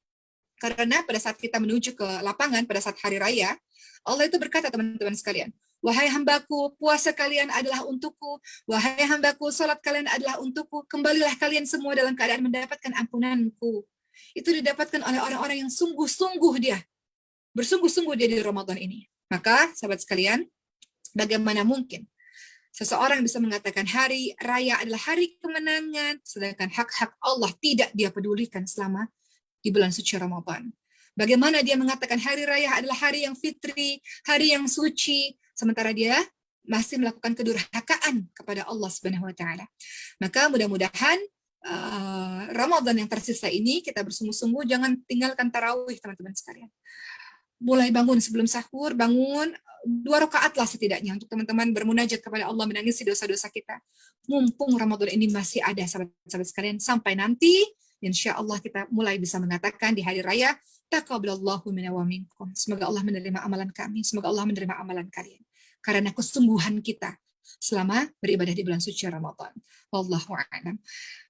Karena pada saat kita menuju ke lapangan, pada saat hari raya, Allah itu berkata, teman-teman sekalian, wahai hambaku, puasa kalian adalah untukku. Wahai hambaku, salat kalian adalah untukku. Kembalilah kalian semua dalam keadaan mendapatkan ampunanku. Itu didapatkan oleh orang-orang yang sungguh-sungguh dia. Bersungguh-sungguh dia di Ramadan ini. Maka, sahabat sekalian, bagaimana mungkin seseorang bisa mengatakan hari raya adalah hari kemenangan, sedangkan hak-hak Allah tidak dia pedulikan selama di bulan suci Ramadan. Bagaimana dia mengatakan hari raya adalah hari yang fitri, hari yang suci, sementara dia masih melakukan kedurhakaan kepada Allah Subhanahu wa taala. Maka mudah-mudahan Ramadan yang tersisa ini kita bersungguh-sungguh jangan tinggalkan tarawih, teman-teman sekalian. Mulai bangun sebelum sahur, bangun 2 rakaat lah setidaknya untuk teman-teman bermunajat kepada Allah, menangisi dosa-dosa kita. Mumpung Ramadan ini masih ada, sahabat-sahabat sekalian, sampai nanti insya Allah kita mulai bisa mengatakan di hari raya, taqabbalallahu minna wa minkum. Semoga Allah menerima amalan kami, semoga Allah menerima amalan kalian. Karena kesungguhan kita selama beribadah di bulan suci Ramadan. Wallahu a'lam.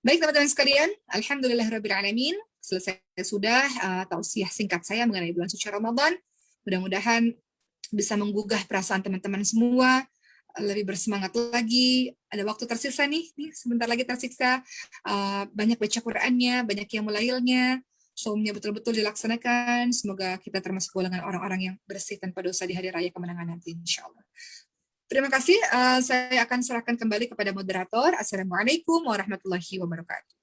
Baik teman-teman sekalian, alhamdulillahirabbil alamin. Selesai sudah tausiah singkat saya mengenai bulan suci Ramadan. Mudah-mudahan bisa menggugah perasaan teman-teman semua, lebih bersemangat lagi. Ada waktu tersisa nih sebentar lagi tersisa. Banyak baca Qur'annya, banyak qiyamul lailnya. saumnya betul-betul dilaksanakan. Semoga kita termasuk golongan orang-orang yang bersih tanpa dosa di hari raya kemenangan nanti, insya Allah. Terima kasih. Saya akan serahkan kembali kepada moderator. Assalamualaikum warahmatullahi wabarakatuh.